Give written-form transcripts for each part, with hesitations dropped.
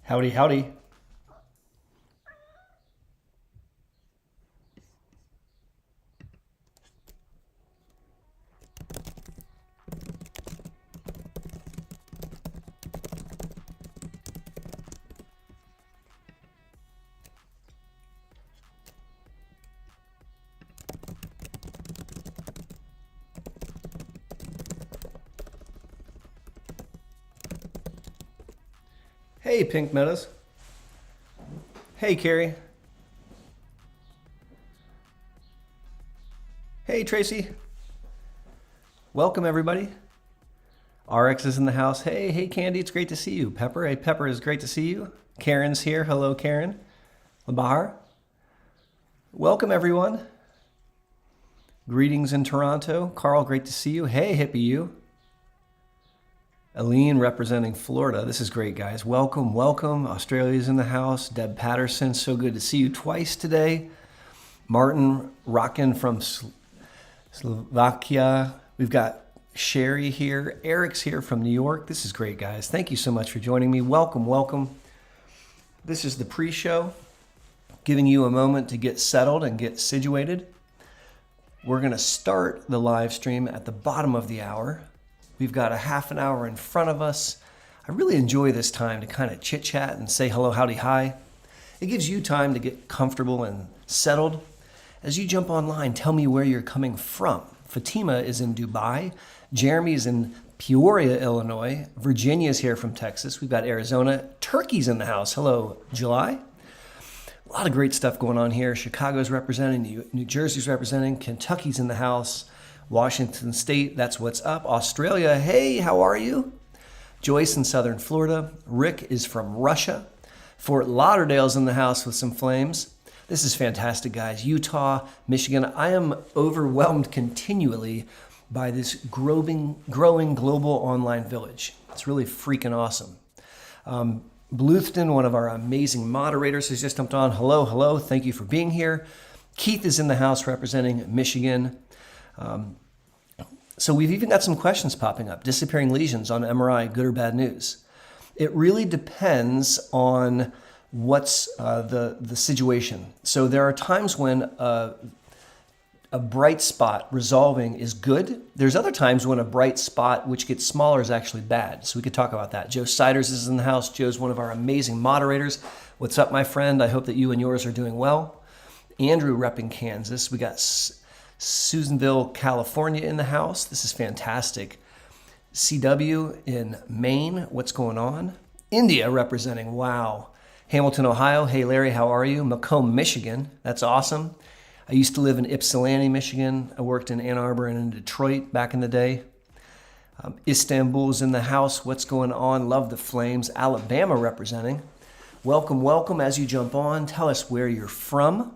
Howdy, howdy. Hey, Pink Meadows. Hey, Carrie. Hey, Tracy. Welcome, everybody. RX is in the house. Hey, Candy, it's great to see you. Pepper, hey, Pepper, is great to see you. Karen's here. Hello, Karen. Labahar. Welcome, everyone. Greetings in Toronto. Carl, great to see you. Hey, hippie you. Aline representing Florida. This is great, guys. Welcome, welcome. Australia's in the house. Deb Patterson, so good to see you twice today. Martin Rockin from Slovakia. We've got Sherry here. Eric's here from New York. This is great, guys. Thank you so much for joining me. Welcome, welcome. This is the pre-show, giving you a moment to get settled and get situated. We're going to start the live stream at the bottom of the hour. We've got a half an hour in front of us. I really enjoy this time to kind of chit chat and say hello, howdy, hi. It gives you time to get comfortable and settled. As you jump online, tell me where you're coming from. Fatima is in Dubai. Jeremy is in Peoria, Illinois. Virginia's here from Texas. We've got Arizona. Turkey's in the house. Hello, July. A lot of great stuff going on here. Chicago's representing, New Jersey's representing, Kentucky's in the house. Washington State, that's what's up. Australia, hey, how are you? Joyce in Southern Florida. Rick is from Russia. Fort Lauderdale's in the house with some flames. This is fantastic, guys. Utah, Michigan. I am overwhelmed continually by this growing global online village. It's really freaking awesome. Bluthton, one of our amazing moderators, has just jumped on. Hello, hello. Thank you for being here. Keith is in the house representing Michigan. So we've even got some questions popping up. Disappearing lesions on MRI, good or bad news? It really depends on what's the situation. So there are times when a bright spot resolving is good. There's other times when a bright spot which gets smaller is actually bad. So we could talk about that. Joe Siders is in the house. Joe's one of our amazing moderators. What's up, my friend? I hope that you and yours are doing well. Andrew repping Kansas. We got Susanville, California in the house. This is fantastic. CW in Maine. What's going on? India representing. Wow. Hamilton, Ohio. Hey, Larry, how are you? Macomb, Michigan. That's awesome. I used to live in Ypsilanti, Michigan. I worked in Ann Arbor and in Detroit back in the day. Istanbul's in the house. What's going on? Love the flames. Alabama representing. Welcome, welcome. As you jump on, tell us where you're from.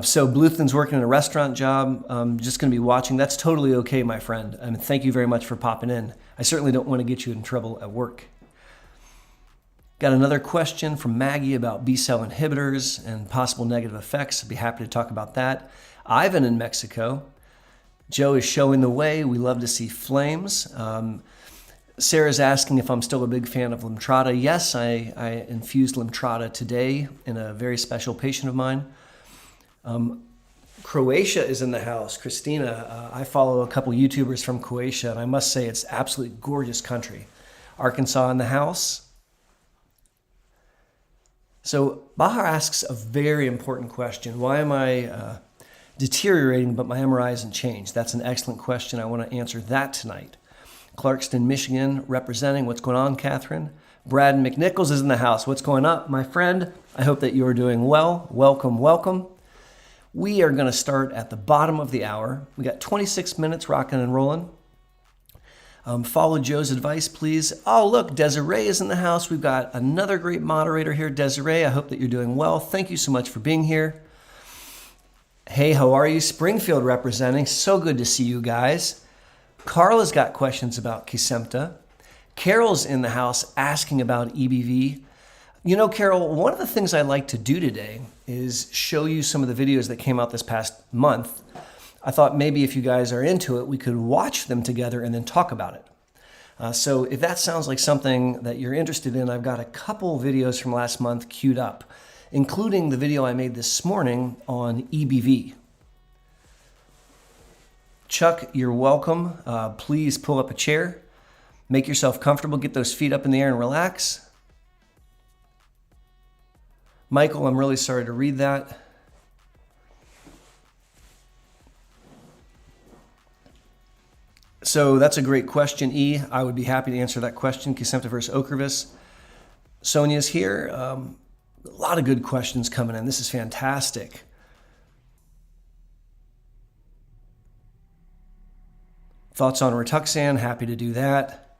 So Bluthton's working in a restaurant job. I'm just going to be watching. That's totally okay, my friend. And thank you very much for popping in. I certainly don't want to get you in trouble at work. Got another question from Maggie about B-cell inhibitors and possible negative effects. I'd be happy to talk about that. Ivan in Mexico. Joe is showing the way. We love to see flames. Sarah's asking if I'm still a big fan of Lemtrada. Yes, I infused Lemtrada today in a very special patient of mine. Croatia is in the house. Christina, I follow a couple YouTubers from Croatia, and I must say it's absolutely gorgeous country. Arkansas in the house. So Bahar asks a very important question. Why am I deteriorating, but my MRI hasn't changed? That's an excellent question. I want to answer that tonight. Clarkston, Michigan, representing. What's going on, Catherine? Brad McNichols is in the house. What's going up, my friend? I hope that you're doing well. Welcome, welcome. We are going to start at the bottom of the hour. We got 26 minutes rocking and rolling. Follow Joe's advice, please. Oh, look, Desiree is in the house. We've got another great moderator here, Desiree. I hope that you're doing well. Thank you so much for being here. Hey, how are you? Springfield representing. So good to see you guys. Carla's got questions about Kesimpta. Carol's in the house asking about EBV. You know, Carol, one of the things I like to do today is show you some of the videos that came out this past month. I thought maybe if you guys are into it, we could watch them together and then talk about it. So if that sounds like something that you're interested in, I've got a couple videos from last month queued up, including the video I made this morning on EBV. Chuck, you're welcome. Please pull up a chair, make yourself comfortable, get those feet up in the air and relax. Michael, I'm really sorry to read that. So that's a great question, E. I would be happy to answer that question. Kesimpta Ocrevus. Sonia's here. A lot of good questions coming in. This is fantastic. Thoughts on Rituxan? Happy to do that.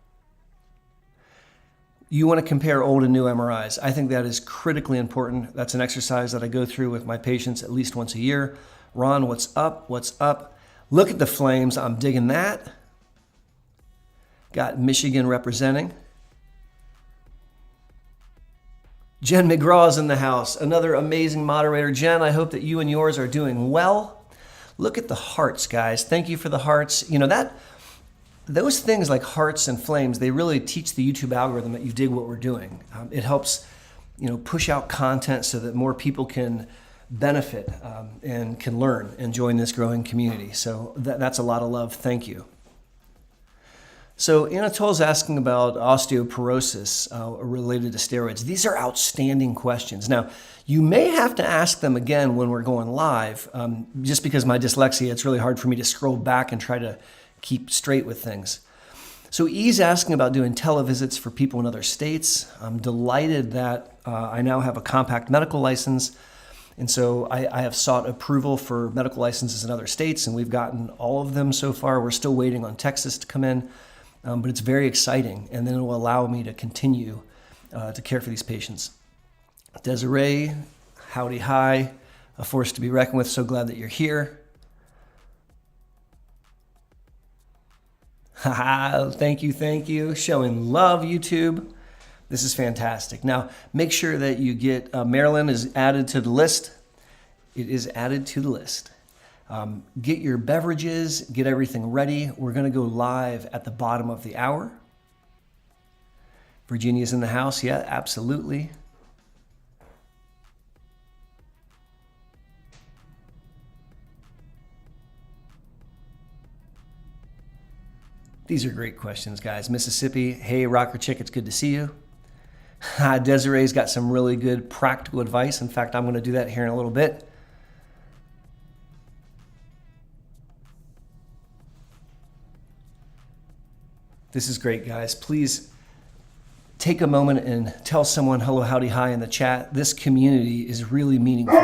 You want to compare old and new MRIs. I think that is critically important. That's an exercise that I go through with my patients at least once a year. Ron, what's up? What's up? Look at the flames. I'm digging that. Got Michigan representing. Jen McGraw's in the house. Another amazing moderator. Jen, I hope that you and yours are doing well. Look at the hearts, guys. Thank you for the hearts. You know, those things like hearts and flames, they really teach the YouTube algorithm that you dig what we're doing. It helps, push out content so that more people can benefit and can learn and join this growing community. So that's a lot of love. Thank you. So Anatol's asking about osteoporosis related to steroids. These are outstanding questions. Now, you may have to ask them again when we're going live. Just because my dyslexia, it's really hard for me to scroll back and try to keep straight with things. So E's asking about doing televisits for people in other states. I'm delighted that I now have a compact medical license. And so I have sought approval for medical licenses in other states, and we've gotten all of them so far. We're still waiting on Texas to come in. But it's very exciting, and then it will allow me to continue to care for these patients. Desiree, howdy hi, a force to be reckoned with. So glad that you're here. Haha, thank you. Showing love, YouTube. This is fantastic. Now, make sure that you get, Maryland is added to the list. It is added to the list. Get your beverages, get everything ready. We're going to go live at the bottom of the hour. Virginia's in the house. Yeah, absolutely. These are great questions, guys. Mississippi, hey, Rocker Chick, it's good to see you. Desiree's got some really good practical advice. In fact, I'm going to do that here in a little bit. This is great, guys. Please take a moment and tell someone hello, howdy, hi in the chat. This community is really meaningful.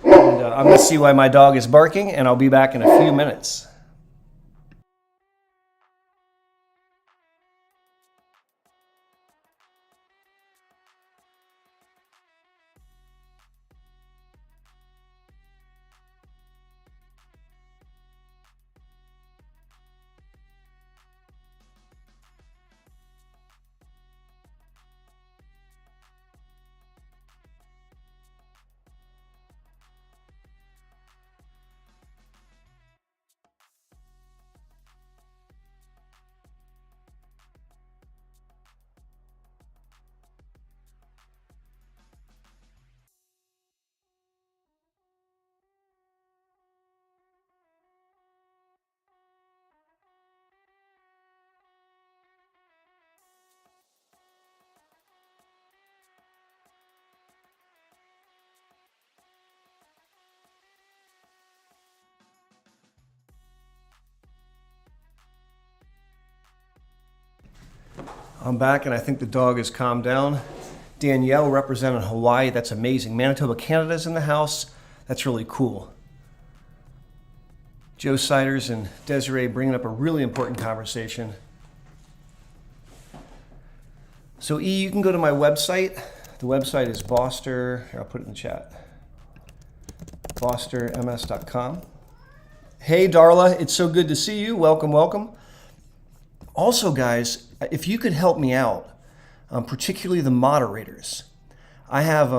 And I'm going to see why my dog is barking, and I'll be back in a few minutes. I'm back, and I think the dog has calmed down. Danielle representing Hawaii. That's amazing. Manitoba, Canada's in the house. That's really cool. Joe Siders and Desiree bringing up a really important conversation. So E, you can go to my website. The website is Boster. Here, I'll put it in the chat. BosterMS.com. Hey, Darla, it's so good to see you. Welcome, welcome. Also, guys, if you could help me out, particularly the moderators, I have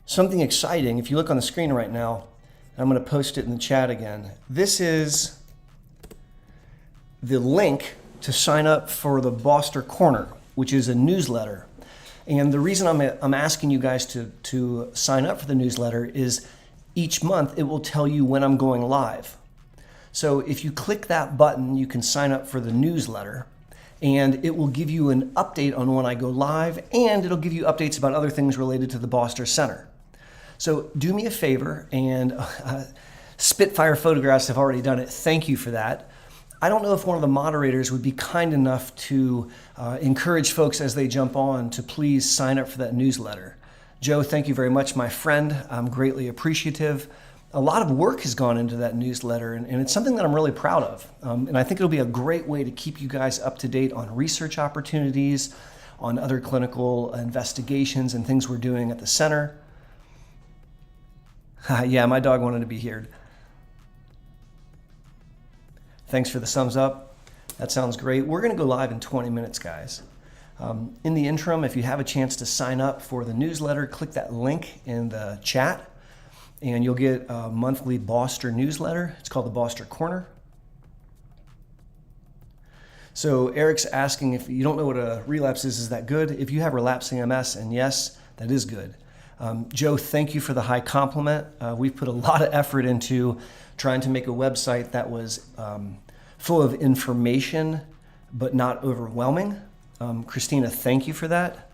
something exciting. If you look on the screen right now, I'm going to post it in the chat again. This is the link to sign up for the Boster Corner, which is a newsletter. And the reason I'm asking you guys to sign up for the newsletter is each month it will tell you when I'm going live. So if you click that button, you can sign up for the newsletter, and it will give you an update on when I go live, and it'll give you updates about other things related to the Boster Center. So do me a favor, and Spitfire Photographs have already done it. Thank you for that. I don't know if one of the moderators would be kind enough to encourage folks as they jump on to please sign up for that newsletter. Joe, thank you very much, my friend. I'm greatly appreciative. A lot of work has gone into that newsletter, and it's something that I'm really proud of. And I think it'll be a great way to keep you guys up to date on research opportunities, on other clinical investigations and things we're doing at the center. Yeah, my dog wanted to be heard. Thanks for the thumbs up. That sounds great. We're going to go live in 20 minutes, guys. In the interim, if you have a chance to sign up for the newsletter, click that link in the chat, and you'll get a monthly Boster newsletter. It's called the Boster Corner. So Eric's asking if you don't know what a relapse is that good? If you have relapsing MS, and yes, that is good. Joe, thank you for the high compliment. We've put a lot of effort into trying to make a website that was full of information, but not overwhelming. Christina, thank you for that.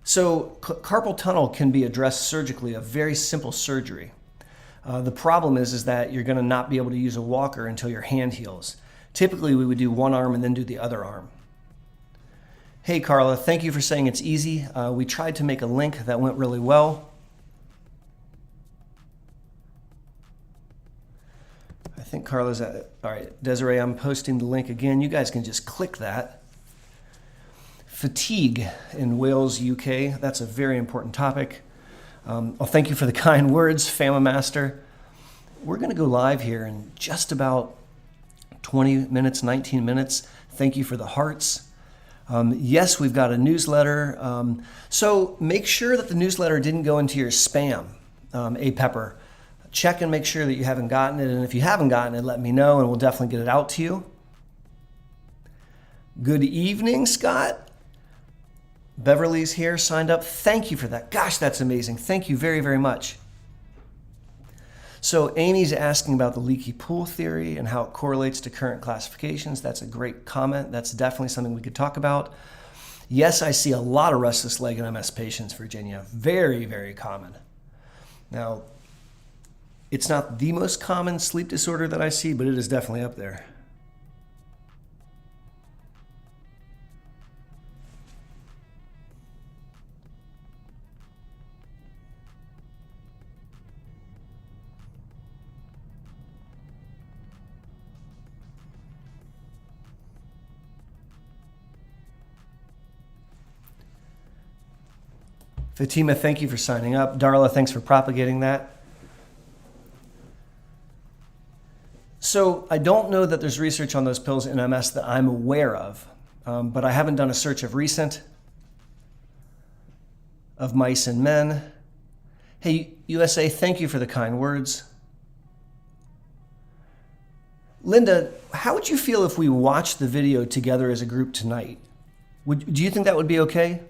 So carpal tunnel can be addressed surgically, a very simple surgery. The problem is that you're going to not be able to use a walker until your hand heals. Typically, we would do one arm and then do the other arm. Hey, Carla, thank you for saying it's easy. We tried to make a link that went really well. I think Carla's at it. All right, Desiree, I'm posting the link again. You guys can just click that. Fatigue in Wales, UK. That's a very important topic. Thank you for the kind words, Fama Master. We're going to go live here in just about 20 minutes, 19 minutes. Thank you for the hearts. Yes, we've got a newsletter. So make sure that the newsletter didn't go into your spam, Pepper. Check and make sure that you haven't gotten it. And if you haven't gotten it, let me know and we'll definitely get it out to you. Good evening, Scott. Beverly's here, signed up. Thank you for that. Gosh, that's amazing. Thank you very, very much. So Amy's asking about the leaky pool theory and how it correlates to current classifications. That's a great comment. That's definitely something we could talk about. Yes, I see a lot of restless leg in MS patients, Virginia. Very, very common. Now, it's not the most common sleep disorder that I see, but it is definitely up there. Fatima, thank you for signing up. Darla, thanks for propagating that. So I don't know that there's research on those pills in MS that I'm aware of, but I haven't done a search of recent, of mice and men. Hey, USA, thank you for the kind words. Linda, how would you feel if we watched the video together as a group tonight? Do you think that would be okay?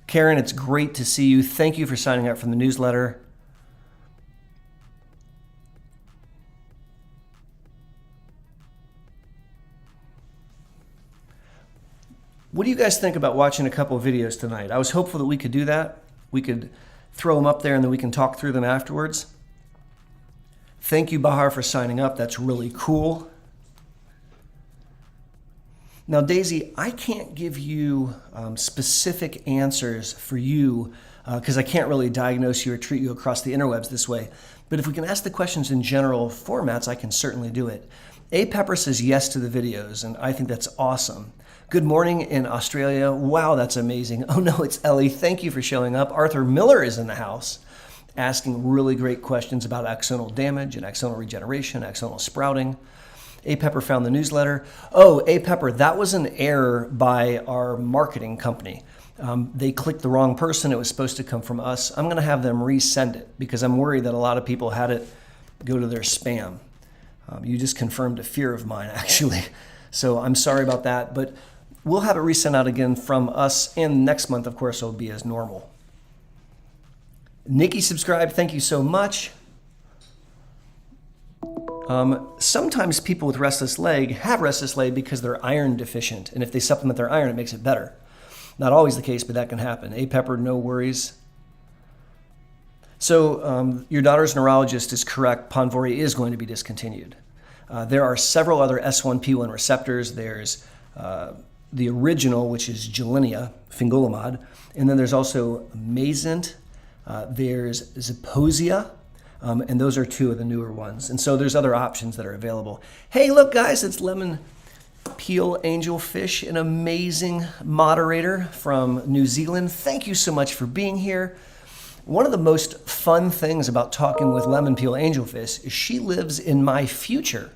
Karen, it's great to see you. Thank you for signing up for the newsletter. What do you guys think about watching a couple of videos tonight? I was hopeful that we could do that. We could throw them up there and then we can talk through them afterwards. Thank you, Bahar, for signing up. That's really cool. Now, Daisy, I can't give you specific answers for you because I can't really diagnose you or treat you across the interwebs this way. But if we can ask the questions in general formats, I can certainly do it. A. Pepper says yes to the videos, and I think that's awesome. Good morning in Australia. Wow, that's amazing. Oh no, it's Ellie. Thank you for showing up. Arthur Miller is in the house asking really great questions about axonal damage and axonal regeneration, axonal sprouting. A Pepper found the newsletter. Oh, A Pepper, that was an error by our marketing company. They clicked the wrong person. It was supposed to come from us. I'm going to have them resend it because I'm worried that a lot of people had it go to their spam. You just confirmed a fear of mine, actually. So I'm sorry about that, but we'll have it resent out again from us. And next month, of course, it'll be as normal. Nikki subscribed. Thank you so much. Sometimes people with restless leg have restless leg because they're iron deficient. And if they supplement their iron, it makes it better. Not always the case, but that can happen. A Pepper, no worries. So your daughter's neurologist is correct. Ponvory is going to be discontinued. There are several other S1P1 receptors. There's the original, which is Gilenya, fingolimod. And then there's also Mayzent. There's Zeposia. And those are two of the newer ones. And so there's other options that are available. Hey, look, guys, it's Lemon Peel Angelfish, an amazing moderator from New Zealand. Thank you so much for being here. One of the most fun things about talking with Lemon Peel Angelfish is she lives in my future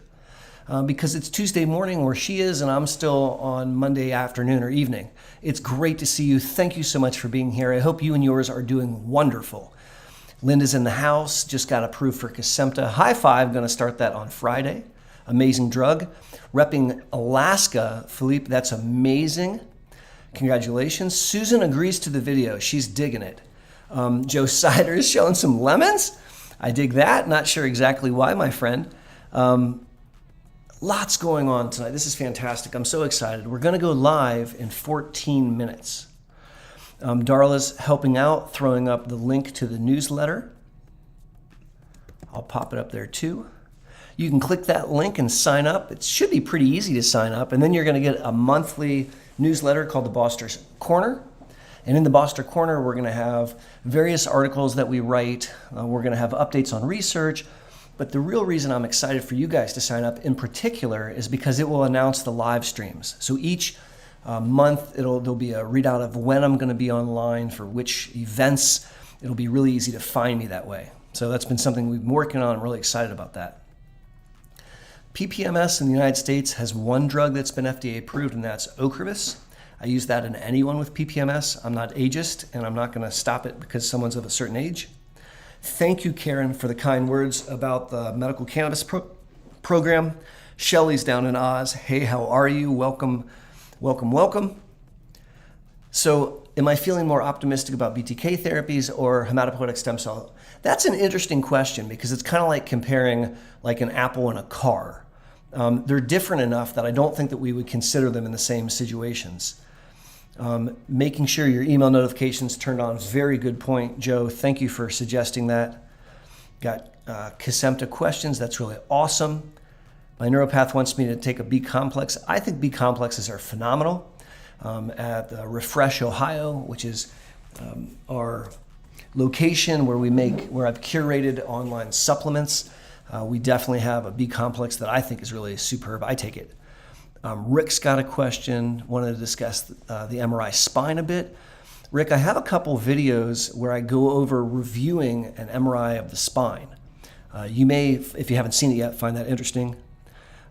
because it's Tuesday morning where she is and I'm still on Monday afternoon or evening. It's great to see you. Thank you so much for being here. I hope you and yours are doing wonderful. Linda's in the house, just got approved for Kesimpta. High Five, going to start that on Friday. Amazing drug. Repping Alaska, Philippe, that's amazing. Congratulations. Susan agrees to the video. She's digging it. Joe Sider is showing some lemons. I dig that. Not sure exactly why, my friend. Lots going on tonight. This is fantastic. I'm so excited. We're going to go live in 14 minutes. Darla's helping out, throwing up the link to the newsletter. I'll pop it up there too. You can click that link and sign up. It should be pretty easy to sign up. And then you're going to get a monthly newsletter called the Boster Corner. And in the Boster Corner, we're going to have various articles that we write. We're going to have updates on research. But the real reason I'm excited for you guys to sign up in particular is because it will announce the live streams. So each month, there'll be a readout of when I'm going to be online for which events. It'll be really easy to find me that way. So that's been something we've been working on. I'm really excited about that. PPMS in the United States has one drug that's been FDA approved, and that's Ocrevus. I use that in anyone with PPMS. I'm not ageist, and I'm not going to stop it because someone's of a certain age. Thank you, Karen, for the kind words about the medical cannabis program. Shelly's down in Oz. Hey, how are you? Welcome, welcome, welcome. So am I feeling more optimistic about BTK therapies or hematopoietic stem cell? That's an interesting question because it's kind of like comparing like an apple and a car. They're different enough that I don't think that we would consider them in the same situations. Making sure your email notifications turned on, very good point, Joe. Thank you for suggesting that. Got Kesimpta questions. That's really awesome. My neuropath wants me to take a B complex. I think B complexes are phenomenal. At Refresh, Ohio, which is our location where I've curated online supplements. We definitely have a B complex that I think is really superb. I take it. Rick's got a question, wanted to discuss the MRI spine a bit. Rick, I have a couple videos where I go over reviewing an MRI of the spine. You may, if you haven't seen it yet, find that interesting.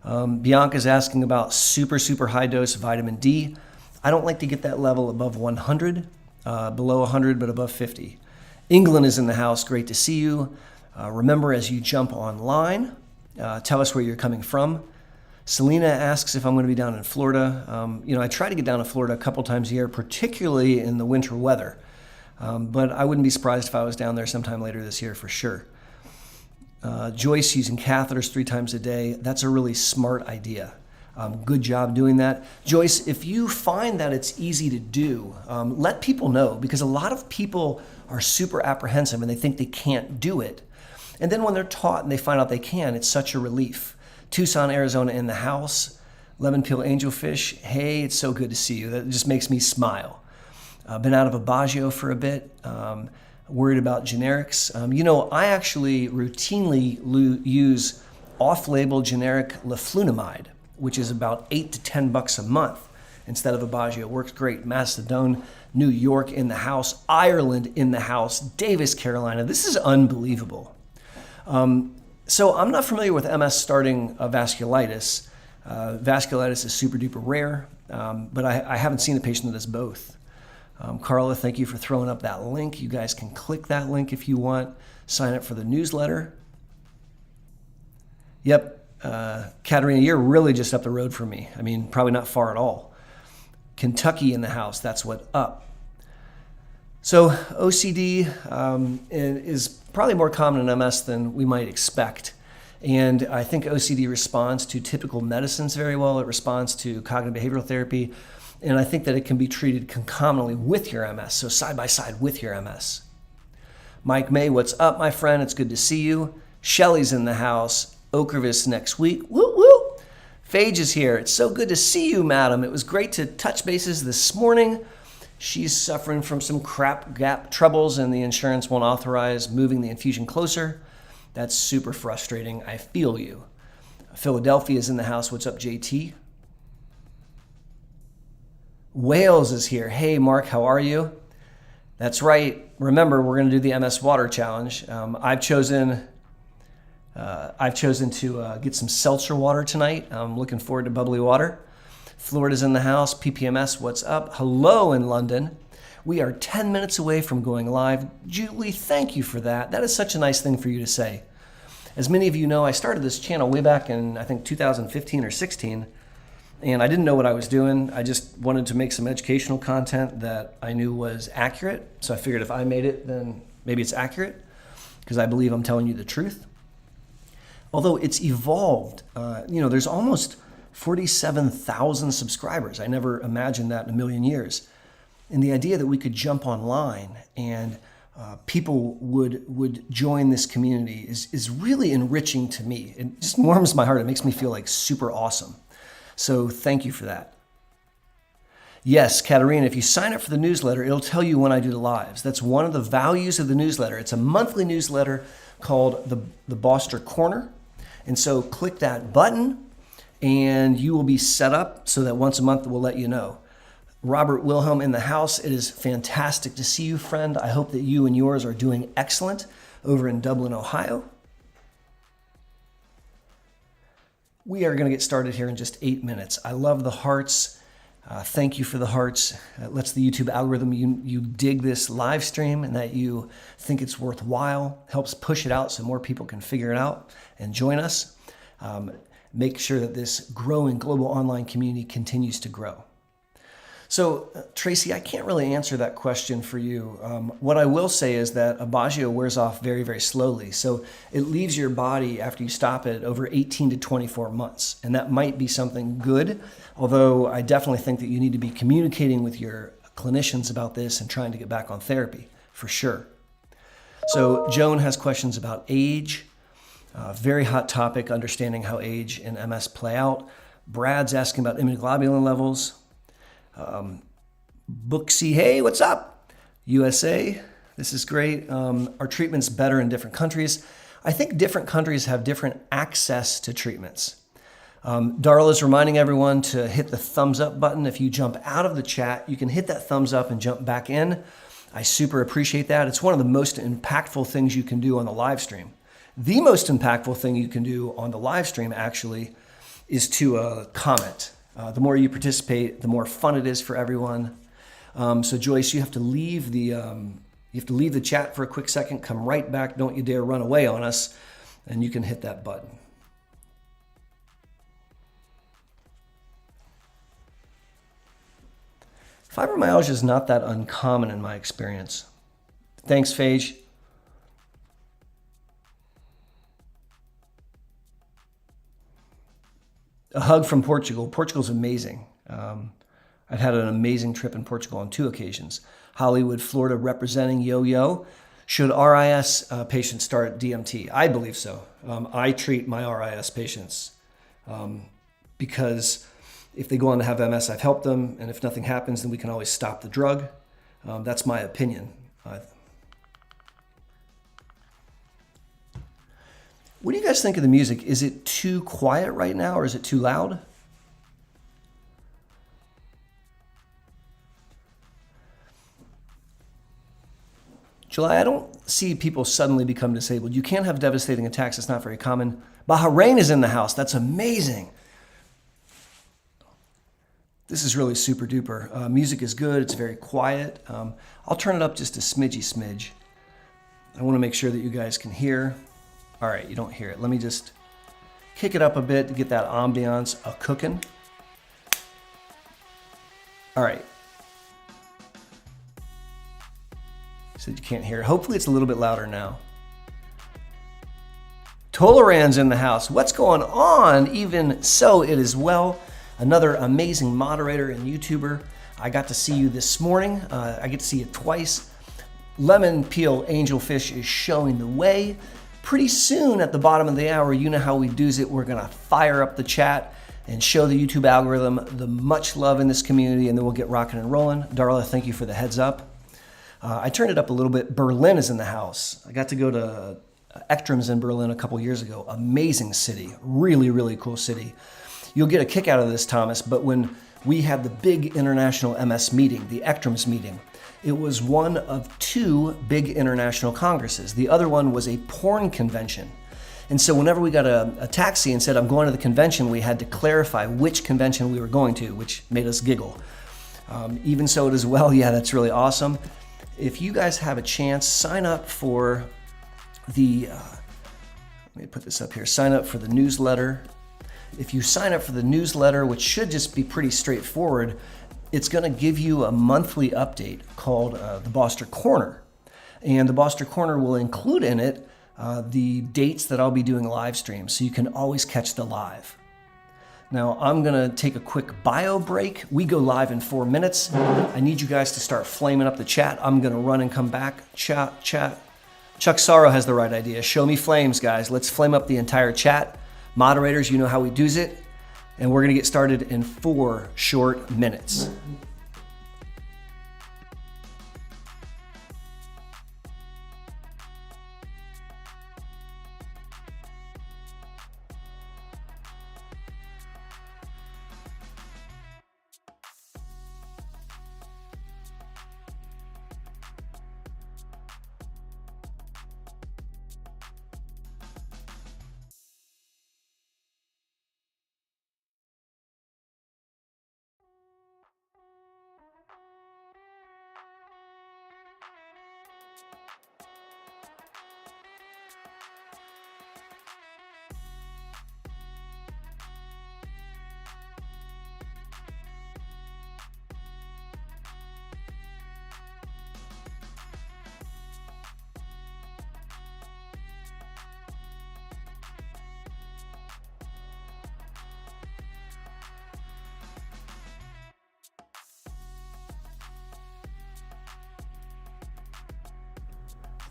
Bianca's asking about super, super high dose vitamin D. I don't like to get that level above 100, below 100, but above 50. England is in the house. Great to see you. Remember, as you jump online, tell us where you're coming from. Selena asks if I'm going to be down in Florida. I try to get down to Florida a couple times a year, particularly in the winter weather. But I wouldn't be surprised if I was down there sometime later this year for sure. Joyce using catheters 3 times a day. That's a really smart idea. Good job doing that. Joyce, if you find that it's easy to do, let people know because a lot of people are super apprehensive and they think they can't do it. And then when they're taught and they find out they can, it's such a relief. Tucson, Arizona in the house. Lemon Peel Angelfish. Hey, it's so good to see you. That just makes me smile. Been out of Aubagio for a bit. Worried about generics. I actually routinely use off-label generic leflunomide, which is about $8 to $10 a month instead of Aubagio. It works great. Macedon, New York in the house. Ireland in the house. Davis, Carolina. This is unbelievable. So I'm not familiar with MS starting a vasculitis. Vasculitis is super duper rare, but I haven't seen a patient that has both. Carla, thank you for throwing up that link. You guys can click that link if you want. Sign up for the newsletter. Yep, Katerina, you're really just up the road from me. I mean, probably not far at all. Kentucky in the house, that's what up. So OCD is probably more common in MS than we might expect. And I think OCD responds to typical medicines very well. It responds to cognitive behavioral therapy. And I think that it can be treated concomitantly with your MS, so side by side with your MS. Mike May, what's up, my friend? It's good to see you. Shelly's in the house. Okervis next week. Woo woo. Phage is here. It's so good to see you, madam. It was great to touch bases this morning. She's suffering from some crap gap troubles and the insurance won't authorize moving the infusion closer. That's super frustrating. I feel you. Philadelphia is in the house. What's up, JT? Wales is here. Hey, Mark, how are you? That's right. Remember, we're going to do the MS Water Challenge. I've chosen to get some seltzer water tonight. I'm looking forward to bubbly water. Florida's in the house. PPMS, what's up? Hello in London. We are 10 minutes away from going live. Julie, thank you for that. That is such a nice thing for you to say. As many of you know, I started this channel way back in, I think, 2015 or 16. And I didn't know what I was doing. I just wanted to make some educational content that I knew was accurate. So I figured if I made it, then maybe it's accurate, because I believe I'm telling you the truth. Although it's evolved. There's almost 47,000 subscribers. I never imagined that in a million years. And the idea that we could jump online and people would join this community is really enriching to me. It just warms my heart. It makes me feel like super awesome. So thank you for that. Yes, Katerina, if you sign up for the newsletter, it'll tell you when I do the lives. That's one of the values of the newsletter. It's a monthly newsletter called the Boster Corner. And so click that button and you will be set up so that once a month we'll let you know. Robert Wilhelm in the house. It is fantastic to see you, friend. I hope that you and yours are doing excellent over in Dublin, Ohio. We are going to get started here in just 8 minutes. I love the hearts. Thank you for the hearts. It lets the YouTube algorithm, you dig this live stream and that you think it's worthwhile. Helps push it out so more people can figure it out and join us. Make sure that this growing global online community continues to grow. So, Tracy, I can't really answer that question for you. What I will say is that Aubagio wears off very, very slowly. So it leaves your body after you stop it over 18 to 24 months. And that might be something good, although I definitely think that you need to be communicating with your clinicians about this and trying to get back on therapy, for sure. So Joan has questions about age. Very hot topic, understanding how age and MS play out. Brad's asking about immunoglobulin levels. Booksy, hey, what's up? USA, this is great. Are treatments better in different countries? I think different countries have different access to treatments. Darla's reminding everyone to hit the thumbs up button. If you jump out of the chat, you can hit that thumbs up and jump back in. I super appreciate that. It's one of the most impactful things you can do on the live stream. The most impactful thing you can do on the live stream actually is to comment. The more you participate, the more fun it is for everyone. So Joyce, you have to leave the chat for a quick second. Come right back. Don't you dare run away on us, and you can hit that button. Fibromyalgia is not that uncommon in my experience. Thanks, Phage. A hug from Portugal. Portugal's amazing. I've had an amazing trip in Portugal on 2 occasions. Hollywood, Florida, representing Yo-Yo. Should RIS patients start DMT? I believe so. I treat my RIS patients because if they go on to have MS, I've helped them. And if nothing happens, then we can always stop the drug. That's my opinion. What do you guys think of the music? Is it too quiet right now or is it too loud? July, I don't see people suddenly become disabled. You can have devastating attacks. It's not very common. Bahrain is in the house. That's amazing. This is really super duper. Music is good. It's very quiet. I'll turn it up just a smidgy. I want to make sure that you guys can hear. All right, you don't hear it. Let me just kick it up a bit to get that ambiance cooking. All right. Said you can't hear it. Hopefully it's a little bit louder now. Toleran's in the house. What's going on? Even so, it is well. Another amazing moderator and YouTuber. I got to see you this morning. I get to see you twice. Lemon Peel Angelfish is showing the way. Pretty soon at the bottom of the hour, you know how we do it. We're gonna fire up the chat and show the YouTube algorithm the much love in this community, and then we'll get rocking and rolling. Darla, thank you for the heads up. I turned it up a little bit. Berlin is in the house. I got to go to Ekstrom's in Berlin a couple years ago. Amazing city, really cool city. You'll get a kick out of this, Thomas, but when we had the big international MS meeting, the Ekstrom's meeting, it was one of 2 big international congresses. The other one was a porn convention. And so whenever we got a taxi and said, I'm going to the convention, we had to clarify which convention we were going to, which made us giggle. Even so it as well, yeah, that's really awesome. If you guys have a chance, sign up for the, let me put this up here, sign up for the newsletter. If you sign up for the newsletter, which should just be pretty straightforward, it's going to give you a monthly update called the Boster Corner. And the Boster Corner will include in it the dates that I'll be doing live streams, so you can always catch the live. Now, I'm going to take a quick bio break. We go live in 4 minutes. I need you guys to start flaming up the chat. I'm going to run and come back. Chat. Chuck Sorrow has the right idea. Show me flames, guys. Let's flame up the entire chat. Moderators, you know how we do it. And we're going to get started in 4 short minutes.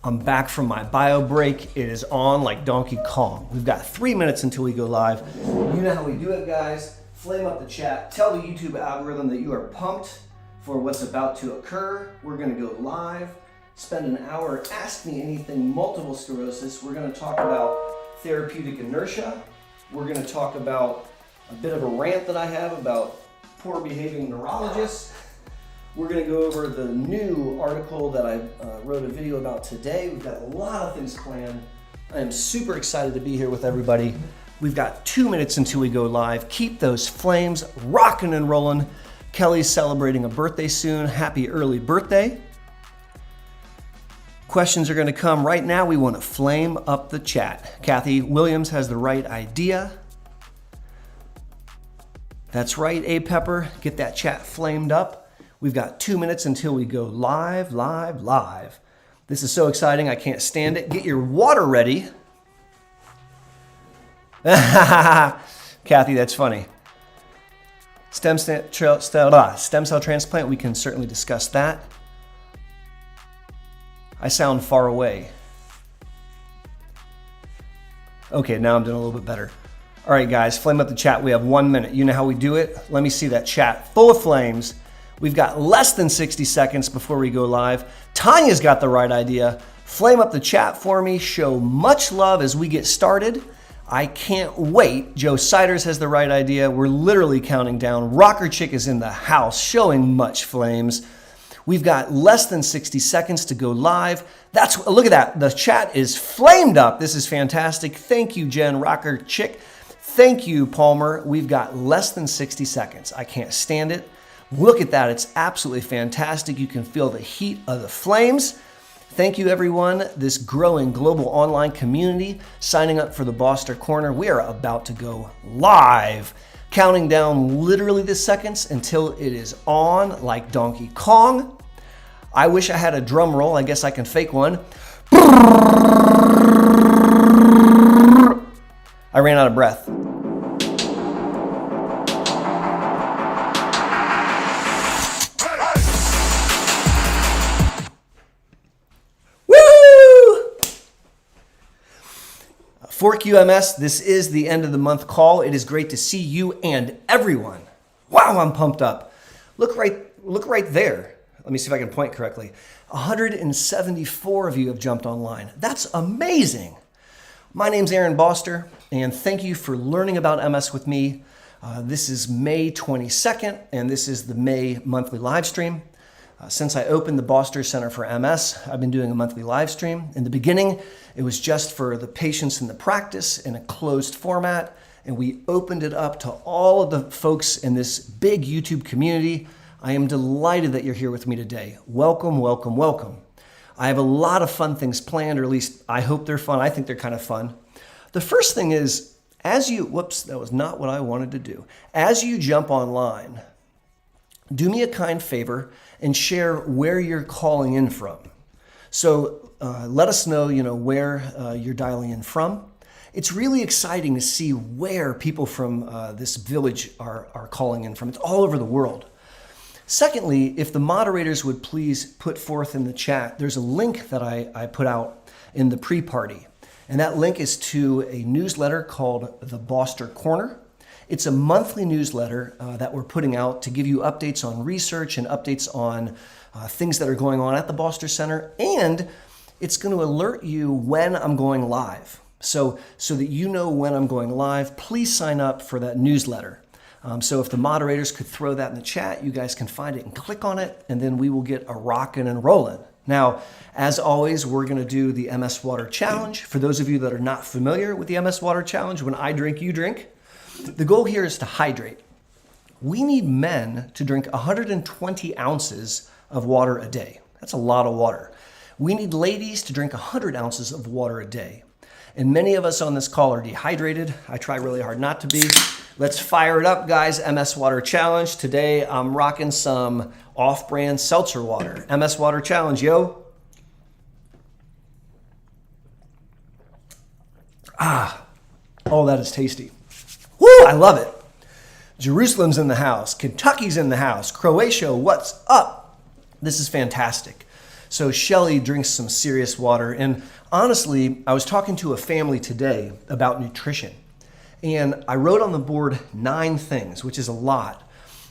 I'm back from my bio break. It is on like Donkey Kong. We've got 3 minutes until we go live. You know how we do it, guys. Flame up the chat. Tell the YouTube algorithm that you are pumped for what's about to occur. We're gonna go live. Spend an hour, ask me anything, multiple sclerosis. We're gonna talk about therapeutic inertia. We're gonna talk about a bit of a rant that I have about poor behaving neurologists. We're going to go over the new article that I wrote a video about today. We've got a lot of things planned. I am super excited to be here with everybody. We've got 2 minutes until we go live. Keep those flames rocking and rolling. Kelly's celebrating a birthday soon. Happy early birthday. Questions are going to come right now. We want to flame up the chat. Kathy Williams has the right idea. That's right, A Pepper. Get that chat flamed up. We've got 2 minutes until we go live. This is so exciting, I can't stand it. Get your water ready. Kathy, that's funny. Stem cell transplant, we can certainly discuss that. I sound far away. Okay, now I'm doing a little bit better. All right, guys, flame up the chat. We have 1 minute. You know how we do it. Let me see that chat full of flames. We've got less than 60 seconds before we go live. Tanya's got the right idea. Flame up the chat for me. Show much love as we get started. I can't wait. Joe Siders has the right idea. We're literally counting down. Rocker Chick is in the house showing much flames. We've got less than 60 seconds to go live. Look at that. The chat is flamed up. This is fantastic. Thank you, Jen Rocker Chick. Thank you, Palmer. We've got less than 60 seconds. I can't stand it. Look at that. It's absolutely fantastic. You can feel the heat of the flames. Thank you, everyone. This growing global online community signing up for the Boster Corner. We are about to go live, counting down literally the seconds until it is on like Donkey Kong. I wish I had a drum roll. I guess I can fake one. I ran out of breath. For QMS, this is the end of the month call. It is great to see you and everyone. Wow, I'm pumped up. Look right there. Let me see if I can point correctly. 174 of you have jumped online. That's amazing. My name's Aaron Boster, and thank you for learning about MS with me. This is May 22nd, and this is the May monthly live stream. Since I opened the Boster Center for MS, I've been doing a monthly live stream. In the beginning, it was just for the patients in the practice in a closed format, and we opened it up to all of the folks in this big YouTube community. I am delighted that you're here with me today. Welcome, welcome, welcome. I have a lot of fun things planned, or at least I hope they're fun. I think they're kind of fun. The first thing is, whoops, that was not what I wanted to do. As you jump online, do me a kind favor and share where you're calling in from. So let us know, where you're dialing in from. It's really exciting to see where people from this village are calling in from. It's all over the world. Secondly, if the moderators would please put forth in the chat, there's a link that I put out in the pre-party. And that link is to a newsletter called The Boster Corner. It's a monthly newsletter that we're putting out to give you updates on research and updates on things that are going on at the Boster Center. And it's going to alert you when I'm going live. So that you know when I'm going live, please sign up for that newsletter. So if the moderators could throw that in the chat, you guys can find it and click on it, and then we will get a rockin' and rollin'. Now, as always, we're going to do the MS Water Challenge. For those of you that are not familiar with the MS Water Challenge, when I drink, you drink. The goal here is to hydrate. We need men to drink 120 ounces of water a day. That's a lot of water. We need ladies to drink 100 ounces of water a day. And many of us on this call are dehydrated. I try really hard not to be. Let's fire it up, guys. MS Water Challenge. Today, I'm rocking some off-brand seltzer water. MS Water Challenge, yo. Oh, that is tasty. Woo, I love it. Jerusalem's in the house. Kentucky's in the house. Croatia, what's up? This is fantastic. So Shelly drinks some serious water. And honestly, I was talking to a family today about nutrition. And I wrote on the board 9 things, which is a lot.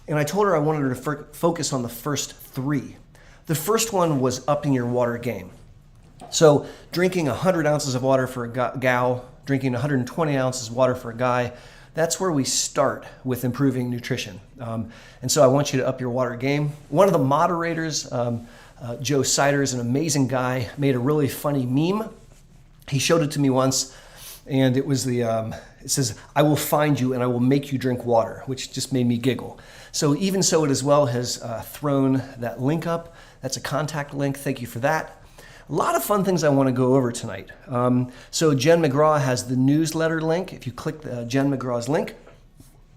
And I told her I wanted her to focus on the first 3. The first one was upping your water game. So drinking 100 ounces of water for a gal, drinking 120 ounces of water for a guy, that's where we start with improving nutrition. And so I want you to up your water game. One of the moderators, Joe Sider, is an amazing guy, made a really funny meme. He showed it to me once, and it was it says, "I will find you and I will make you drink water," which just made me giggle. So Even So It As Well has thrown that link up. That's a contact link. Thank you for that. A lot of fun things I want to go over tonight. So Jen McGraw has the newsletter link. If you click Jen McGraw's link,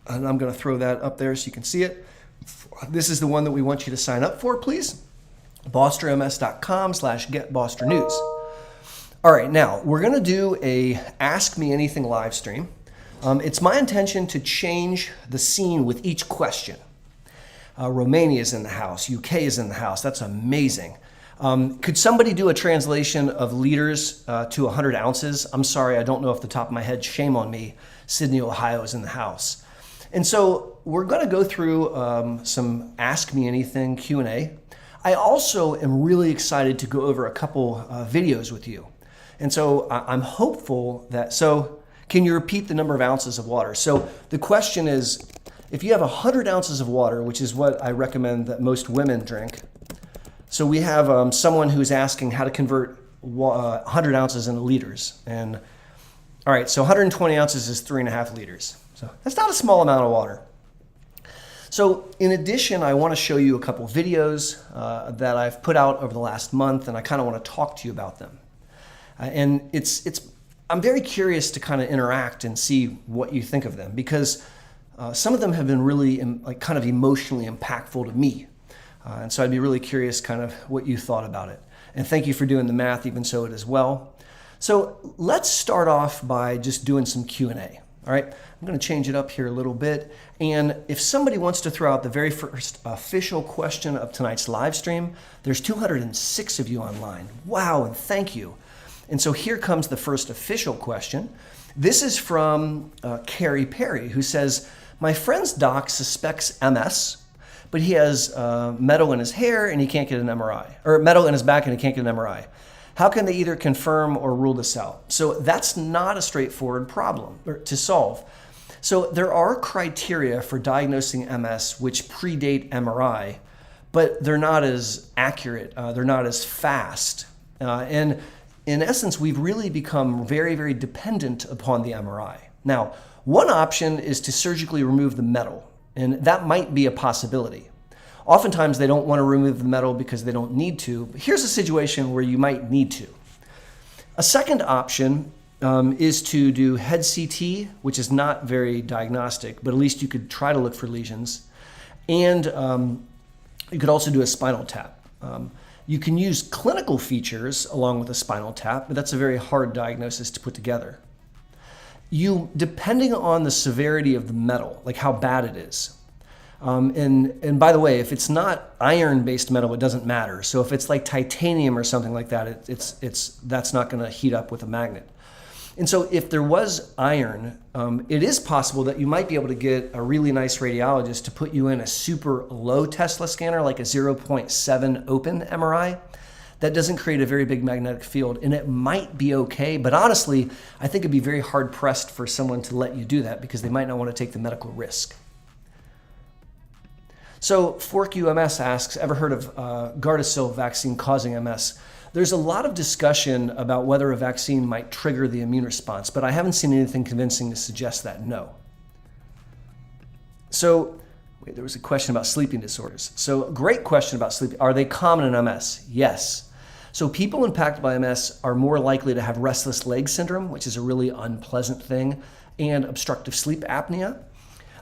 and I'm going to throw that up there so you can see it. This is the one that we want you to sign up for, please. BosterMS.com/GetBosterNews. All right, now we're going to do a Ask Me Anything live stream. It's my intention to change the scene with each question. Romania is in the house. UK is in the house. That's amazing. Could somebody do a translation of liters to 100 ounces? I'm sorry, I don't know off the top of my head. Shame on me. Sydney, Ohio is in the house. And so we're going to go through some Ask Me Anything Q&A. I also am really excited to go over a couple videos with you. And so I'm hopeful that, can you repeat the number of ounces of water? So the question is, if you have 100 ounces of water, which is what I recommend that most women drink. So we have someone who's asking how to convert 100 ounces into liters. And all right, so 120 ounces is 3.5 liters. So that's not a small amount of water. So in addition, I want to show you a couple videos that I've put out over the last month, and I kind of want to talk to you about them. And I'm very curious to kind of interact and see what you think of them, because some of them have been really kind of emotionally impactful to me. And so I'd be really curious kind of what you thought about it. And thank you for doing the math, even so it as well. So let's start off by just doing some Q&A. All right, I'm going to change it up here a little bit. And if somebody wants to throw out the very first official question of tonight's live stream, there's 206 of you online. Wow, and thank you. And so here comes the first official question. This is from Carrie Perry, who says, my friend's doc suspects MS, but he has metal in his hair and he can't get an MRI, or metal in his back and he can't get an MRI. How can they either confirm or rule this out? So that's not a straightforward problem to solve. So there are criteria for diagnosing MS which predate MRI, but they're not as accurate, they're not as fast. And in essence, we've really become very, very dependent upon the MRI. Now, one option is to surgically remove the metal, and that might be a possibility. Oftentimes, they don't want to remove the metal because they don't need to. But here's a situation where you might need to. A second option is to do head CT, which is not very diagnostic, but at least you could try to look for lesions. And you could also do a spinal tap. You can use clinical features along with a spinal tap, but that's a very hard diagnosis to put together. Depending on the severity of the metal, like how bad it is. And by the way, if it's not iron-based metal, it doesn't matter. So if it's like titanium or something like that, that's not going to heat up with a magnet. And so if there was iron, it is possible that you might be able to get a really nice radiologist to put you in a super low Tesla scanner, like a 0.7 open MRI. That doesn't create a very big magnetic field, and it might be okay. But honestly, I think it'd be very hard pressed for someone to let you do that because they might not want to take the medical risk. So Fork UMS asks, ever heard of Gardasil vaccine causing MS? There's a lot of discussion about whether a vaccine might trigger the immune response, but I haven't seen anything convincing to suggest that no. So, wait, there was a question about sleeping disorders. So, great question about sleep. Are they common in MS? Yes. So people impacted by MS are more likely to have restless leg syndrome, which is a really unpleasant thing, and obstructive sleep apnea.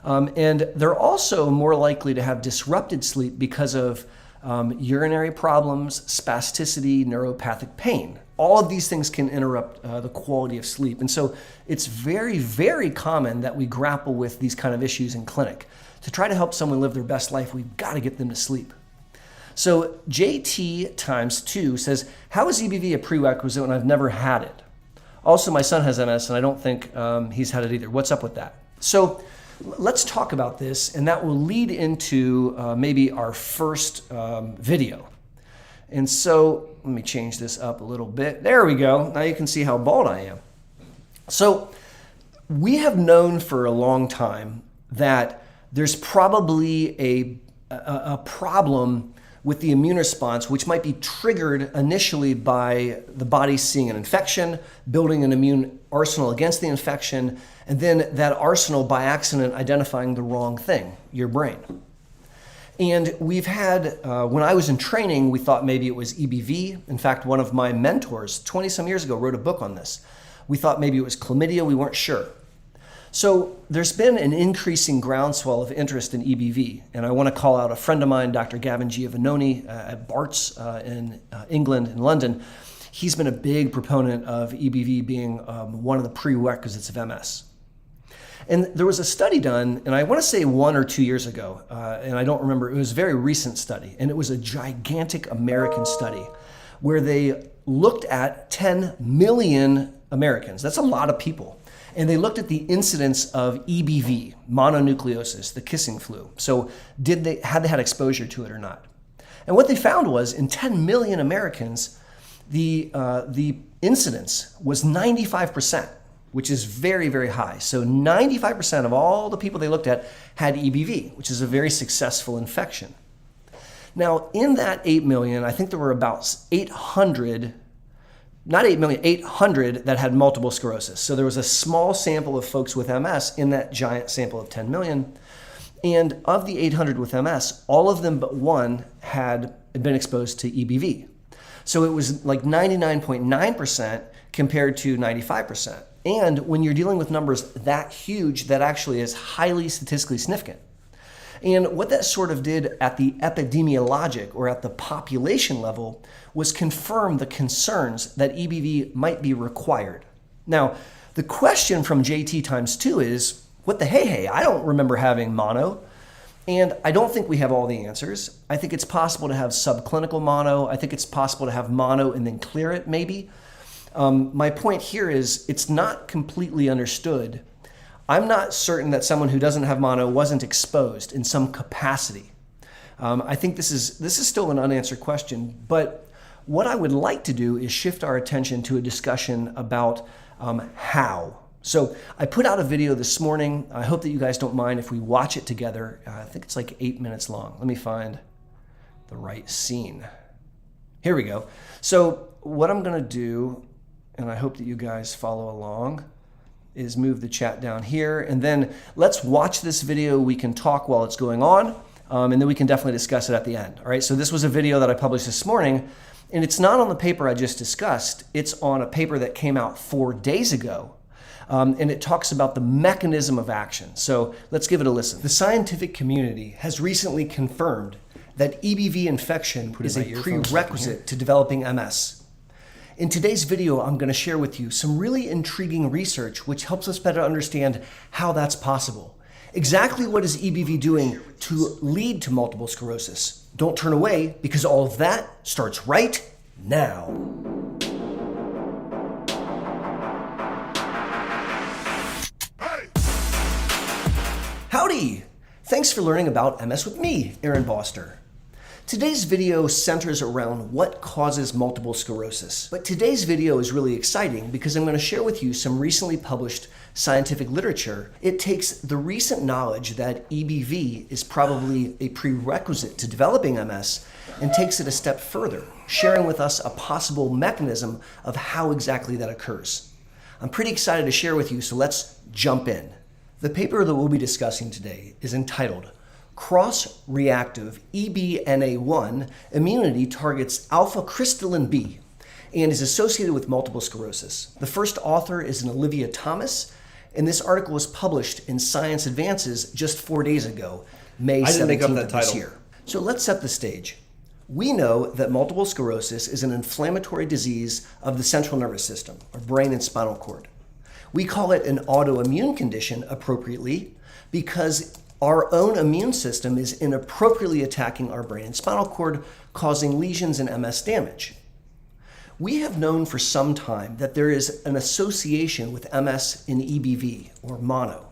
And they're also more likely to have disrupted sleep because of urinary problems, spasticity, neuropathic pain. All of these things can interrupt the quality of sleep. And so it's very, very common that we grapple with these kind of issues in clinic. To try to help someone live their best life, we've got to get them to sleep. So JT times 2 says, how is EBV a prerequisite when I've never had it? Also, my son has MS and I don't think he's had it either. What's up with that? So let's talk about this, and that will lead into maybe our first video. And so let me change this up a little bit. There we go. Now you can see how bald I am. So we have known for a long time that there's probably a problem with the immune response, which might be triggered initially by the body seeing an infection, building an immune arsenal against the infection, and then that arsenal by accident identifying the wrong thing, your brain. And we've had, when I was in training, we thought maybe it was EBV. In fact, one of my mentors 20 some years ago wrote a book on this. We thought maybe it was chlamydia, we weren't sure. So there's been an increasing groundswell of interest in EBV, and I want to call out a friend of mine, Dr. Gavin Giovannoni at Barts in England, in London. He's been a big proponent of EBV being one of the prerequisites of MS. And there was a study done, and I want to say 1 or 2 years ago, and I don't remember, it was a very recent study, and it was a gigantic American study where they looked at 10 million Americans. That's a lot of people. And they looked at the incidence of EBV, mononucleosis, the kissing flu. So had they had exposure to it or not? And what they found was in 10 million Americans, the incidence was 95%, which is very, very high. So 95% of all the people they looked at had EBV, which is a very successful infection. Now, in that 8 million, I think there were about 800 not 8 million, 800 that had multiple sclerosis. So there was a small sample of folks with MS in that giant sample of 10 million. And of the 800 with MS, all of them but one had been exposed to EBV. So it was like 99.9% compared to 95%. And when you're dealing with numbers that huge, that actually is highly statistically significant. And what that sort of did at the epidemiologic or at the population level was confirm the concerns that EBV might be required. Now, the question from JT times 2 is, what the hey, I don't remember having mono. And I don't think we have all the answers. I think it's possible to have subclinical mono. I think it's possible to have mono and then clear it, maybe. My point here is it's not completely understood. I'm not certain that someone who doesn't have mono wasn't exposed in some capacity. I think this is still an unanswered question, but what I would like to do is shift our attention to a discussion about how. So I put out a video this morning. I hope that you guys don't mind if we watch it together. I think it's like 8 minutes long. Let me find the right scene. Here we go. So what I'm going to do, and I hope that you guys follow along, is move the chat down here. And then let's watch this video. We can talk while it's going on, and then we can definitely discuss it at the end. All right, so this was a video that I published this morning, and it's not on the paper I just discussed. It's on a paper that came out 4 days ago. And it talks about the mechanism of action. So let's give it a listen. The scientific community has recently confirmed that EBV infection is a prerequisite to developing MS. In today's video, I'm going to share with you some really intriguing research which helps us better understand how that's possible. Exactly what is EBV doing to lead to multiple sclerosis? Don't turn away, because all of that starts right now. Howdy! Thanks for learning about MS with me, Aaron Boster. Today's video centers around what causes multiple sclerosis. But today's video is really exciting because I'm going to share with you some recently published scientific literature. It takes the recent knowledge that EBV is probably a prerequisite to developing MS and takes it a step further, sharing with us a possible mechanism of how exactly that occurs. I'm pretty excited to share with you, so let's jump in. The paper that we'll be discussing today is entitled Cross-Reactive EBNA1 Immunity Targets Alpha-Crystalline B and is associated with multiple sclerosis. The first author is an Olivia Thomas, and this article was published in Science Advances just 4 days ago, May 17th of this year. So let's set the stage. We know that multiple sclerosis is an inflammatory disease of the central nervous system, or brain and spinal cord. We call it an autoimmune condition appropriately because our own immune system is inappropriately attacking our brain and spinal cord, causing lesions and MS damage. We have known for some time that there is an association with MS and EBV, or mono.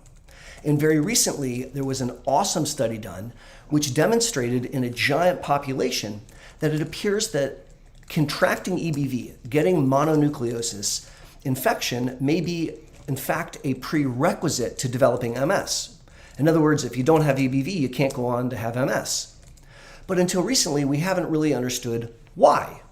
And very recently, there was an awesome study done which demonstrated in a giant population that it appears that contracting EBV, getting mononucleosis infection, may be in fact a prerequisite to developing MS. In other words, if you don't have EBV, you can't go on to have MS. But until recently, we haven't really understood why.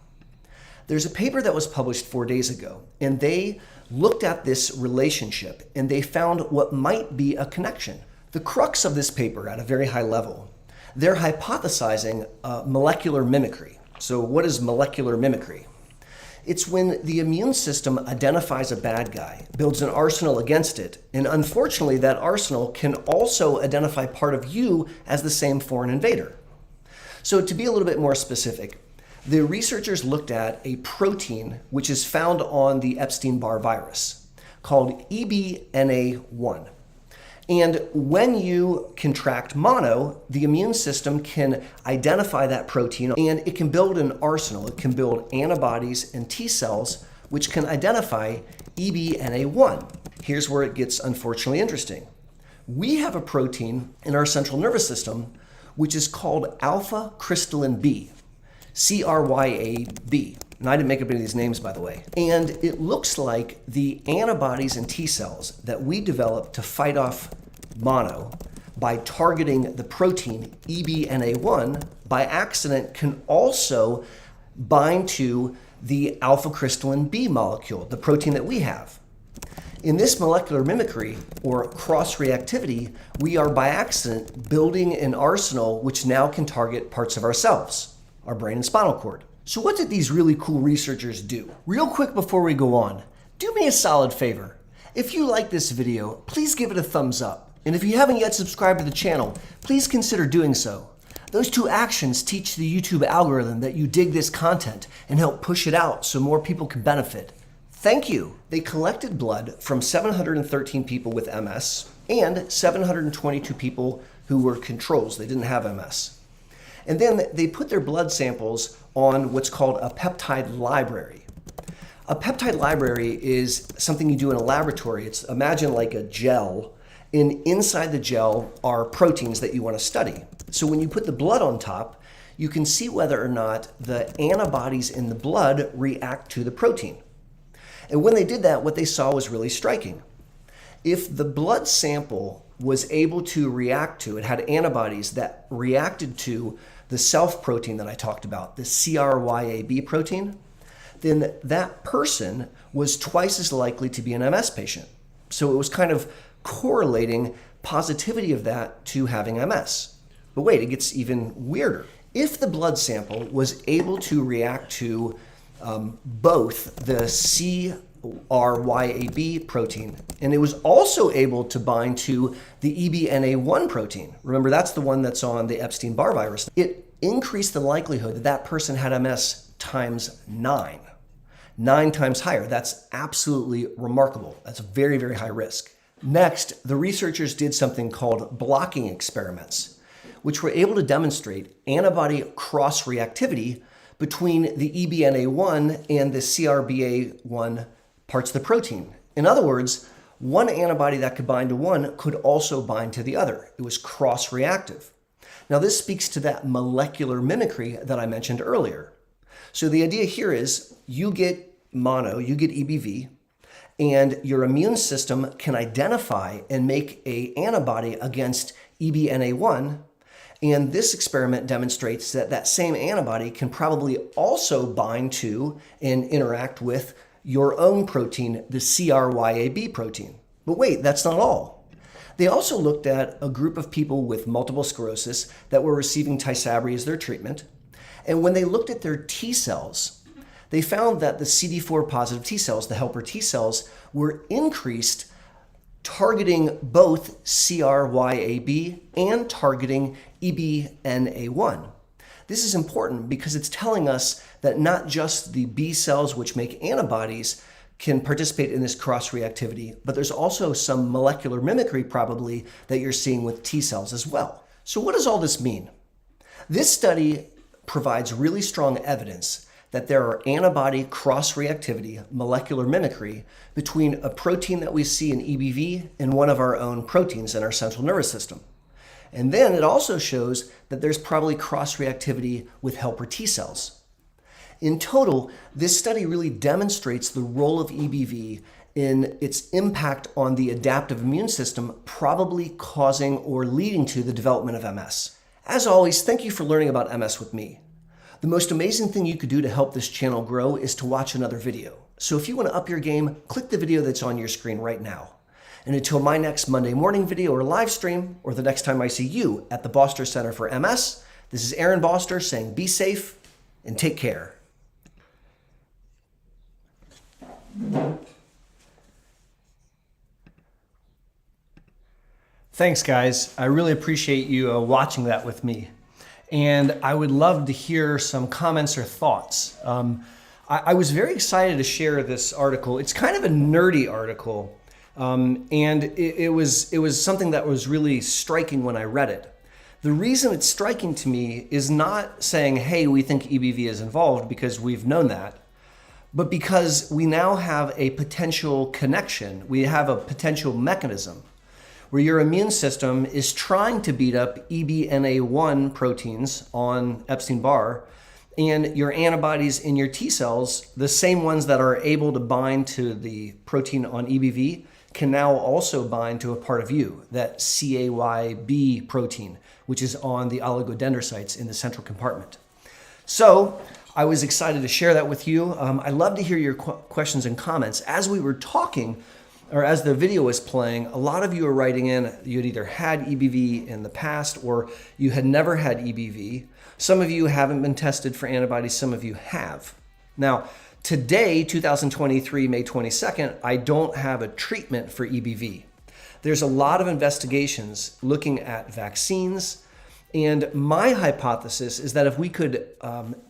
There's a paper that was published 4 days ago, and they looked at this relationship, and they found what might be a connection. The crux of this paper, at a very high level, they're hypothesizing molecular mimicry. So what is molecular mimicry? It's when the immune system identifies a bad guy, builds an arsenal against it, and unfortunately that arsenal can also identify part of you as the same foreign invader. So to be a little bit more specific, the researchers looked at a protein which is found on the Epstein-Barr virus called EBNA1. And when you contract mono, the immune system can identify that protein and it can build an arsenal. It can build antibodies and T cells which can identify EBNA1. Here's where it gets unfortunately interesting. We have a protein in our central nervous system which is called alpha-crystalline B, CRYAB. And I didn't make up any of these names, by the way. And it looks like the antibodies and T cells that we develop to fight off mono by targeting the protein EBNA1 by accident can also bind to the alpha-crystalline B molecule, the protein that we have. In this molecular mimicry, or cross-reactivity, we are by accident building an arsenal which now can target parts of ourselves, our brain and spinal cord. So what did these really cool researchers do? Real quick before we go on, do me a solid favor. If you like this video, please give it a thumbs up. And if you haven't yet subscribed to the channel, please consider doing so. Those two actions teach the YouTube algorithm that you dig this content and help push it out so more people can benefit. Thank you. They collected blood from 713 people with MS and 722 people who were controls. They didn't have MS. And then they put their blood samples on what's called a peptide library. A peptide library is something you do in a laboratory. Imagine like a gel, and inside the gel are proteins that you want to study. So when you put the blood on top, you can see whether or not the antibodies in the blood react to the protein. And when they did that, what they saw was really striking. If the blood sample was able to react to, it had antibodies that reacted to the self protein that I talked about, the CRYAB protein, then that person was twice as likely to be an MS patient. So it was kind of correlating positivity of that to having MS. But wait, it gets even weirder. If the blood sample was able to react to both the CRYAB protein, and it was also able to bind to the EBNA1 protein, remember that's the one that's on the Epstein-Barr virus, it increased the likelihood that that person had MS times 9. 9 times higher. That's absolutely remarkable. That's a very, very high risk. Next, the researchers did something called blocking experiments, which were able to demonstrate antibody cross-reactivity between the EBNA1 and the CRBA1 parts of the protein. In other words, one antibody that could bind to one could also bind to the other. It was cross-reactive. Now, this speaks to that molecular mimicry that I mentioned earlier. So the idea here is you get mono, you get EBV, and your immune system can identify and make an antibody against EBNA1. And this experiment demonstrates that that same antibody can probably also bind to and interact with your own protein, the CRYAB protein. But wait, that's not all. They also looked at a group of people with multiple sclerosis that were receiving Tysabri as their treatment. And when they looked at their T cells, they found that the CD4 positive T cells, the helper T cells, were increased targeting both CRYAB and targeting EBNA1. This is important because it's telling us that not just the B cells, which make antibodies, can participate in this cross-reactivity, but there's also some molecular mimicry probably that you're seeing with T cells as well. So what does all this mean? This study provides really strong evidence that there are antibody cross-reactivity, molecular mimicry, between a protein that we see in EBV and one of our own proteins in our central nervous system. And then it also shows that there's probably cross-reactivity with helper T cells. In total, this study really demonstrates the role of EBV in its impact on the adaptive immune system, probably causing or leading to the development of MS. As always, thank you for learning about MS with me. The most amazing thing you could do to help this channel grow is to watch another video. So if you want to up your game, click the video that's on your screen right now. And until my next Monday morning video or live stream, or the next time I see you at the Boster Center for MS, this is Aaron Boster saying be safe and take care. Thanks, guys. I really appreciate you watching that with me. And I would love to hear some comments or thoughts. I was very excited to share this article. It's kind of a nerdy article, and it was something that was really striking when I read it. The reason it's striking to me is not saying, hey, we think EBV is involved, because we've known that, but because we now have a potential connection. We have a potential mechanism where your immune system is trying to beat up EBNA1 proteins on Epstein-Barr, and your antibodies in your T cells, the same ones that are able to bind to the protein on EBV, can now also bind to a part of you, that CAYB protein, which is on the oligodendrocytes in the central compartment. So I was excited to share that with you. I'd love to hear your questions and comments. As we were talking, or as the video was playing, a lot of you are writing in, you had either had EBV in the past or you had never had EBV. Some of you haven't been tested for antibodies, some of you have. Now, today, 2023, May 22nd, I don't have a treatment for EBV. There's a lot of investigations looking at vaccines, and my hypothesis is that if we could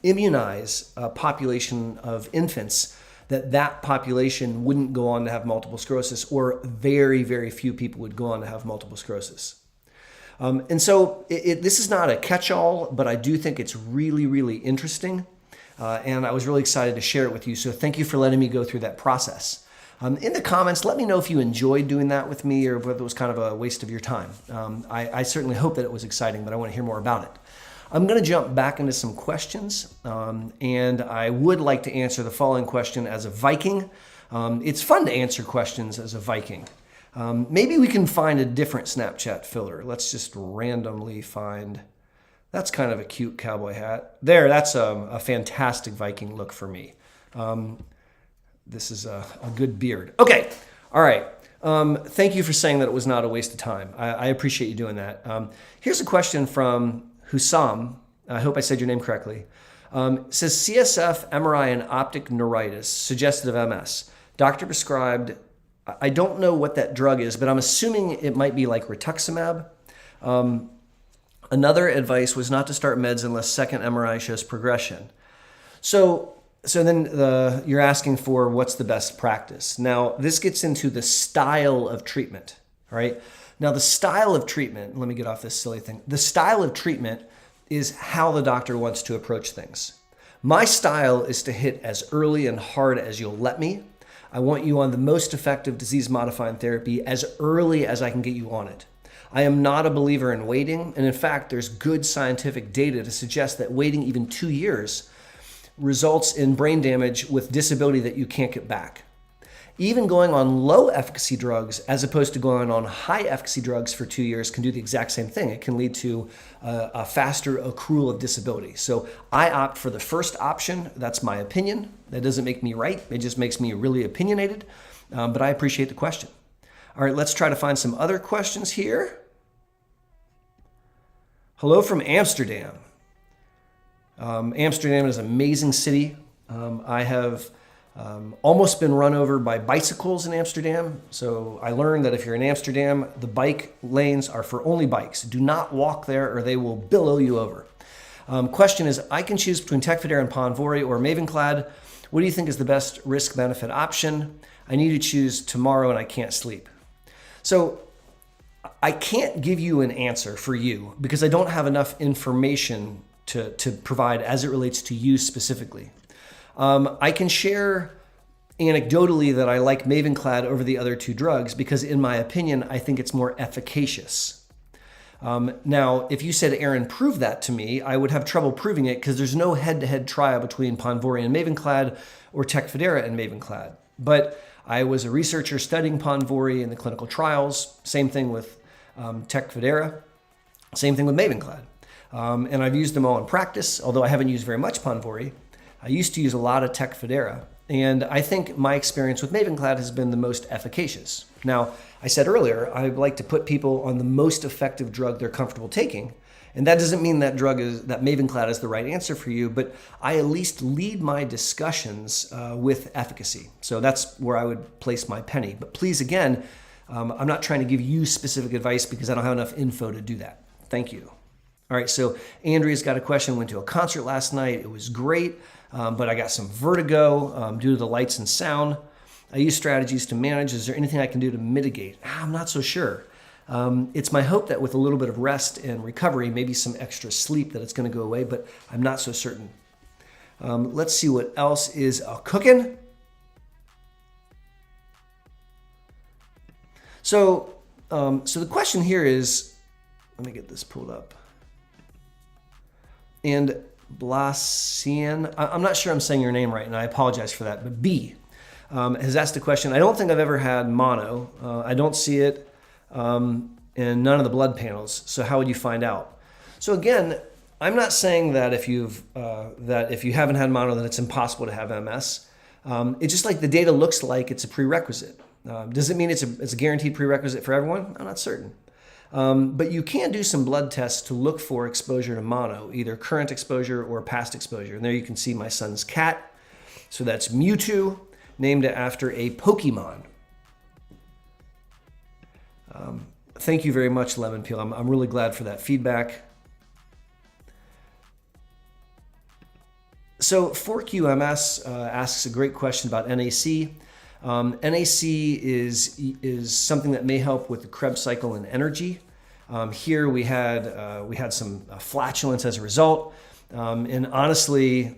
immunize a population of infants, that population wouldn't go on to have multiple sclerosis, or very, very few people would go on to have multiple sclerosis. And so this is not a catch-all, but I do think it's really, really interesting. And I was really excited to share it with you. So thank you for letting me go through that process. In the comments, let me know if you enjoyed doing that with me or whether it was kind of a waste of your time. I certainly hope that it was exciting, but I want to hear more about it. I'm going to jump back into some questions, and I would like to answer the following question as a Viking. It's fun to answer questions as a Viking. Maybe we can find a different Snapchat filter. Let's just randomly find... That's kind of a cute cowboy hat. There, that's a fantastic Viking look for me. This is a good beard. Okay, all right. Thank you for saying that it was not a waste of time. I appreciate you doing that. Here's a question from Hussam. I hope I said your name correctly. It says CSF, MRI, and optic neuritis, suggestive of MS. Doctor prescribed, I don't know what that drug is, but I'm assuming it might be like rituximab. Another advice was not to start meds unless second MRI shows progression. So then you're asking for what's the best practice. Now, this gets into the style of treatment, all right? Now, the style of treatment, let me get off this silly thing. The style of treatment is how the doctor wants to approach things. My style is to hit as early and hard as you'll let me. I want you on the most effective disease-modifying therapy as early as I can get you on it. I am not a believer in waiting, and in fact, there's good scientific data to suggest that waiting even 2 years results in brain damage with disability that you can't get back. Even going on low efficacy drugs as opposed to going on high efficacy drugs for 2 years can do the exact same thing. It can lead to a faster accrual of disability. So I opt for the first option. That's my opinion. That doesn't make me right. It just makes me really opinionated, but I appreciate the question. All right, let's try to find some other questions here. Hello from Amsterdam. Amsterdam is an amazing city. I have almost been run over by bicycles in Amsterdam. So I learned that if you're in Amsterdam, the bike lanes are for only bikes. Do not walk there or they will billow you over. Question is, I can choose between Tecfidera and Ponvory or Mavenclad. What do you think is the best risk-benefit option? I need to choose tomorrow and I can't sleep. So I can't give you an answer for you because I don't have enough information to provide as it relates to you specifically. I can share anecdotally that I like Mavenclad over the other two drugs because in my opinion, I think it's more efficacious. Now, if you said, Aaron, prove that to me, I would have trouble proving it because there's no head-to-head trial between Ponvory and Mavenclad or Tecfidera and Mavenclad. But I was a researcher studying Ponvory in the clinical trials. Same thing with Tecfidera. Same thing with Mavenclad. And I've used them all in practice, although I haven't used very much Ponvory. I used to use a lot of Tecfidera. And I think my experience with Mavenclad has been the most efficacious. Now, I said earlier, I like to put people on the most effective drug they're comfortable taking. And that doesn't mean that Mavenclad is the right answer for you, but I at least lead my discussions with efficacy. So that's where I would place my penny. But please, again, I'm not trying to give you specific advice because I don't have enough info to do that. Thank you. All right, so Andrea's got a question. Went to a concert last night. It was great, but I got some vertigo due to the lights and sound. I use strategies to manage. Is there anything I can do to mitigate? I'm not so sure. It's my hope that with a little bit of rest and recovery, maybe some extra sleep, that it's going to go away, but I'm not so certain. Let's see what else is cooking. So the question here is, let me get this pulled up. And Blasian, I'm not sure I'm saying your name right, and I apologize for that, but B has asked a question. I don't think I've ever had mono. I don't see it in none of the blood panels. So how would you find out? So again, I'm not saying that if you haven't had mono, that it's impossible to have MS. It's just like the data looks like it's a prerequisite. Does it mean it's a guaranteed prerequisite for everyone? I'm not certain. But you can do some blood tests to look for exposure to mono, either current exposure or past exposure. And there you can see my son's cat. So that's Mewtwo, named after a Pokemon. Thank you very much, Lemon Peel. I'm really glad for that feedback. So 4QMS asks a great question about NAC. NAC is something that may help with the Krebs cycle and energy. Here we had some flatulence as a result, and honestly,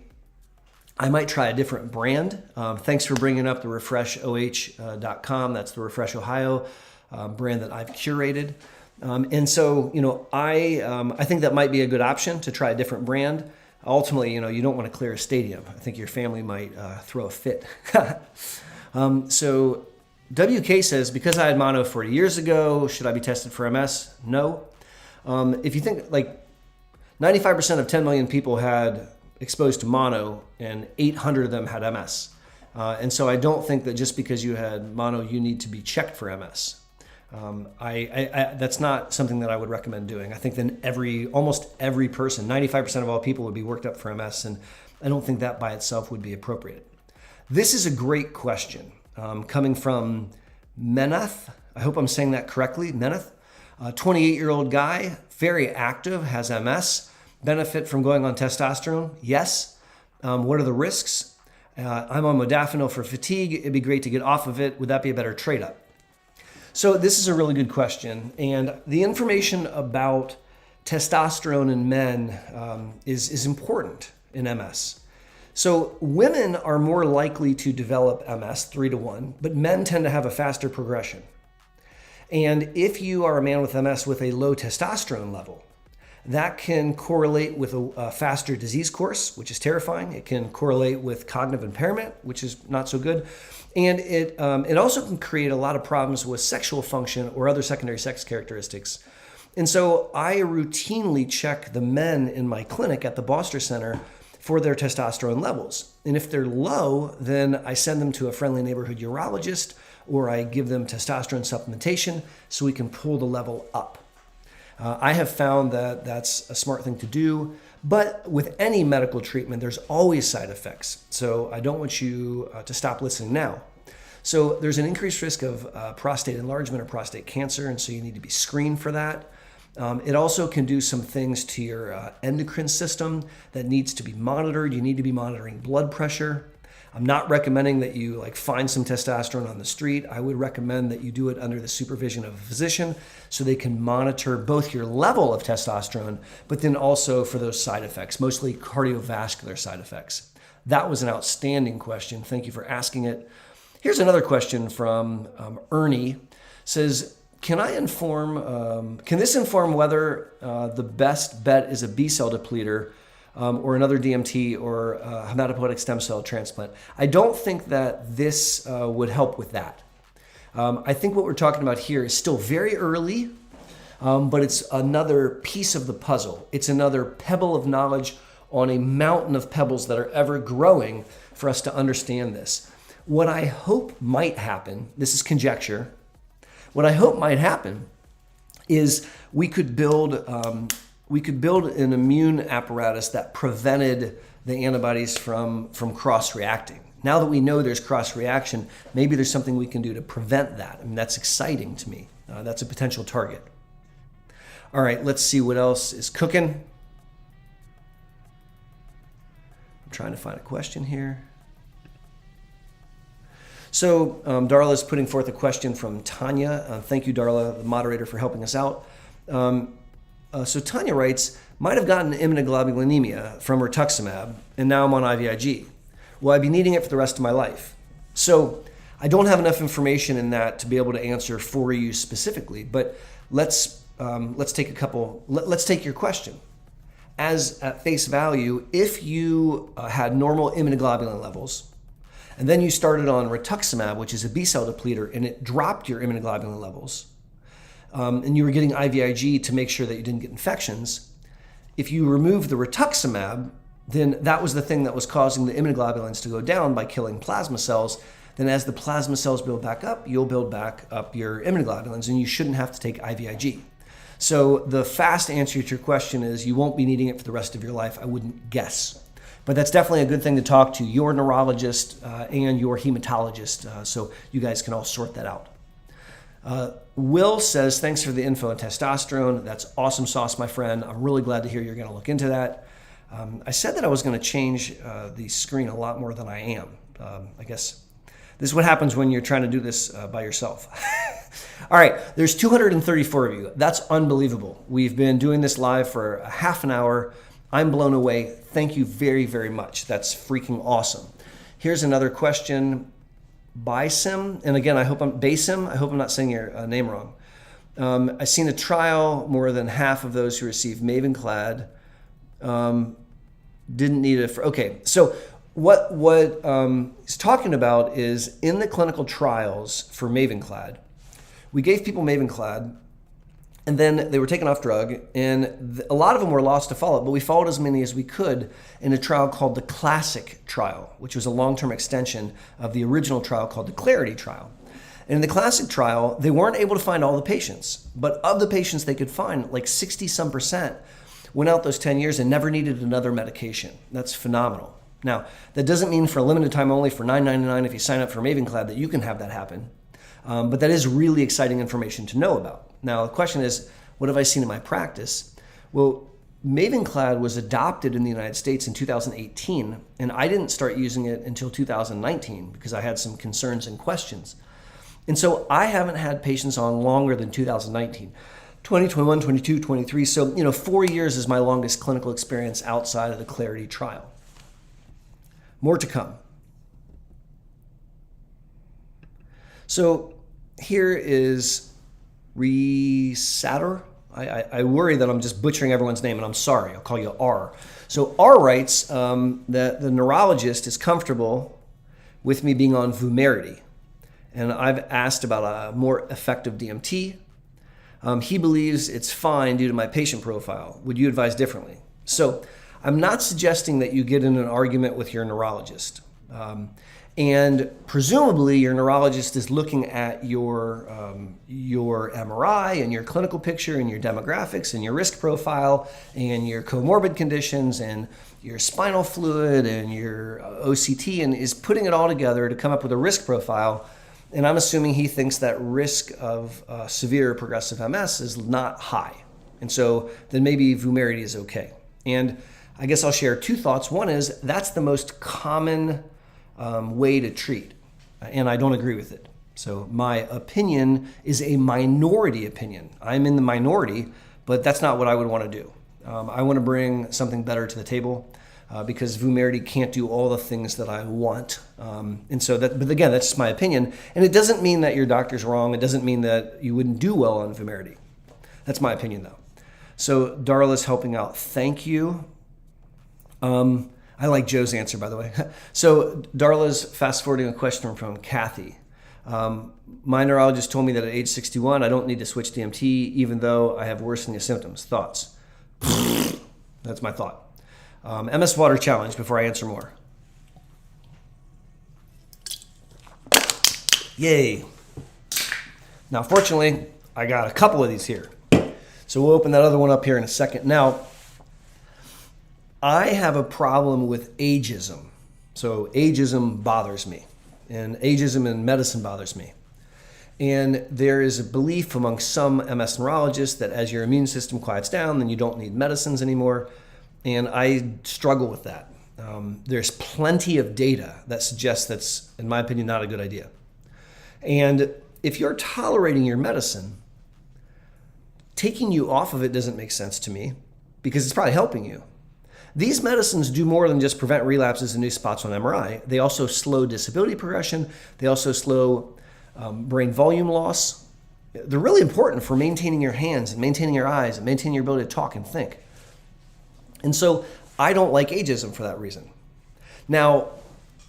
I might try a different brand. Thanks for bringing up the refreshoh.com. That's the Refresh Ohio brand that I've curated. And so, I think that might be a good option to try a different brand. Ultimately, you don't want to clear a stadium. I think your family might throw a fit. So WK says, because I had mono 40 years ago, should I be tested for MS? No. If you think like 95% of 10 million people had exposed to mono and 800 of them had MS. And so I don't think that just because you had mono, you need to be checked for MS. That's not something that I would recommend doing. I think then almost every person, 95% of all people would be worked up for MS, and I don't think that by itself would be appropriate. This is a great question coming from Meneth. I hope I'm saying that correctly. Meneth, a 28-year-old guy, very active, has MS. Benefit from going on testosterone? Yes. What are the risks? I'm on modafinil for fatigue. It'd be great to get off of it. Would that be a better trade-up? So this is a really good question. And the information about testosterone in men is important in MS. So women are more likely to develop MS 3-to-1, but men tend to have a faster progression. And if you are a man with MS with a low testosterone level, that can correlate with a faster disease course, which is terrifying. It can correlate with cognitive impairment, which is not so good. And it also can create a lot of problems with sexual function or other secondary sex characteristics. And so I routinely check the men in my clinic at the Boster Center for their testosterone levels. And if they're low, then I send them to a friendly neighborhood urologist, or I give them testosterone supplementation so we can pull the level up. I have found that that's a smart thing to do, but with any medical treatment, there's always side effects. So I don't want you to stop listening now. So there's an increased risk of prostate enlargement or prostate cancer, and so you need to be screened for that. It also can do some things to your endocrine system that needs to be monitored. You need to be monitoring blood pressure. I'm not recommending that you find some testosterone on the street. I would recommend that you do it under the supervision of a physician so they can monitor both your level of testosterone, but then also for those side effects, mostly cardiovascular side effects. That was an outstanding question. Thank you for asking it. Here's another question from Ernie. Says, can this inform whether the best bet is a B-cell depleter or another DMT or hematopoietic stem cell transplant? I don't think that this would help with that. I think what we're talking about here is still very early, but it's another piece of the puzzle. It's another pebble of knowledge on a mountain of pebbles that are ever growing for us to understand this. What I hope might happen, this is conjecture, what I hope might happen is we could build an immune apparatus that prevented the antibodies from cross-reacting. Now that we know there's cross-reaction, maybe there's something we can do to prevent that. I mean, that's exciting to me. That's a potential target. All right, let's see what else is cooking. I'm trying to find a question here. So Darla is putting forth a question from Tanya. Thank you, Darla, the moderator, for helping us out. So Tanya writes, might have gotten immunoglobulinemia from rituximab, and now I'm on IVIG. Will I be needing it for the rest of my life? So I don't have enough information in that to be able to answer for you specifically, but let's take your question. As at face value, if you had normal immunoglobulin levels, and then you started on rituximab, which is a B-cell depleter, and it dropped your immunoglobulin levels, and you were getting IVIG to make sure that you didn't get infections, if you remove the rituximab, then that was the thing that was causing the immunoglobulins to go down by killing plasma cells. Then as the plasma cells build back up, you'll build back up your immunoglobulins, and you shouldn't have to take IVIG. So the fast answer to your question is you won't be needing it for the rest of your life, I wouldn't guess. But that's definitely a good thing to talk to your neurologist and your hematologist, so you guys can all sort that out. Will says, thanks for the info on testosterone. That's awesome sauce, my friend. I'm really glad to hear you're going to look into that. I said that I was going to change the screen a lot more than I am. I guess this is what happens when you're trying to do this by yourself. All right, there's 234 of you. That's unbelievable. We've been doing this live for a half an hour. I'm blown away. Thank you very, very much. That's freaking awesome. Here's another question. Basim, and again, I hope I'm not saying your name wrong. I've seen a trial, more than half of those who received Mavenclad didn't need it. Okay, so what he's talking about is in the clinical trials for Mavenclad, we gave people Mavenclad, and then they were taken off drug, and a lot of them were lost to follow-up, but we followed as many as we could in a trial called the Classic trial, which was a long-term extension of the original trial called the Clarity trial. And in the Classic trial, they weren't able to find all the patients, but of the patients they could find, like 60-some% went out those 10 years and never needed another medication. That's phenomenal. Now, that doesn't mean for a limited time only for $9.99 if you sign up for Mavenclad that you can have that happen. But that is really exciting information to know about. Now, the question is, what have I seen in my practice? Well, Mavenclad was adopted in the United States in 2018, and I didn't start using it until 2019 because I had some concerns and questions. And so I haven't had patients on longer than 2019. 2021, 22, 23. So, 4 years is my longest clinical experience outside of the Clarity trial. More to come. So here is Resatter. I worry that I'm just butchering everyone's name, and I'm sorry. I'll call you R. So R writes that the neurologist is comfortable with me being on Vumerity. And I've asked about a more effective DMT. He believes it's fine due to my patient profile. Would you advise differently? So I'm not suggesting that you get in an argument with your neurologist. And presumably your neurologist is looking at your MRI and your clinical picture and your demographics and your risk profile and your comorbid conditions and your spinal fluid and your OCT, and is putting it all together to come up with a risk profile. And I'm assuming he thinks that risk of severe progressive MS is not high. And so then maybe Vumerity is okay. And I guess I'll share two thoughts. One is that's the most common way to treat, and I don't agree with it. So my opinion is a minority opinion. I'm in the minority, but that's not what I would want to do. I want to bring something better to the table because Vumerity can't do all the things that I want. And so that, but again, that's just my opinion. And it doesn't mean that your doctor's wrong. It doesn't mean that you wouldn't do well on Vumerity. That's my opinion though. So Darla's helping out. Thank you. I like Joe's answer, by the way. So Darla's fast forwarding a question from Kathy. My neurologist told me that at age 61, I don't need to switch DMT, even though I have worsening of symptoms. Thoughts? That's my thought. MS Water Challenge before I answer more. Yay. Now, fortunately, I got a couple of these here. So we'll open that other one up here in a second. Now, I have a problem with ageism. So ageism bothers me, and ageism in medicine bothers me. And there is a belief among some MS neurologists that as your immune system quiets down, then you don't need medicines anymore. And I struggle with that. There's plenty of data that suggests that's, in my opinion, not a good idea. And if you're tolerating your medicine, taking you off of it doesn't make sense to me because it's probably helping you. These medicines do more than just prevent relapses and new spots on MRI. They also slow disability progression. They also slow brain volume loss. They're really important for maintaining your hands and maintaining your eyes and maintaining your ability to talk and think. And so I don't like ageism for that reason. Now,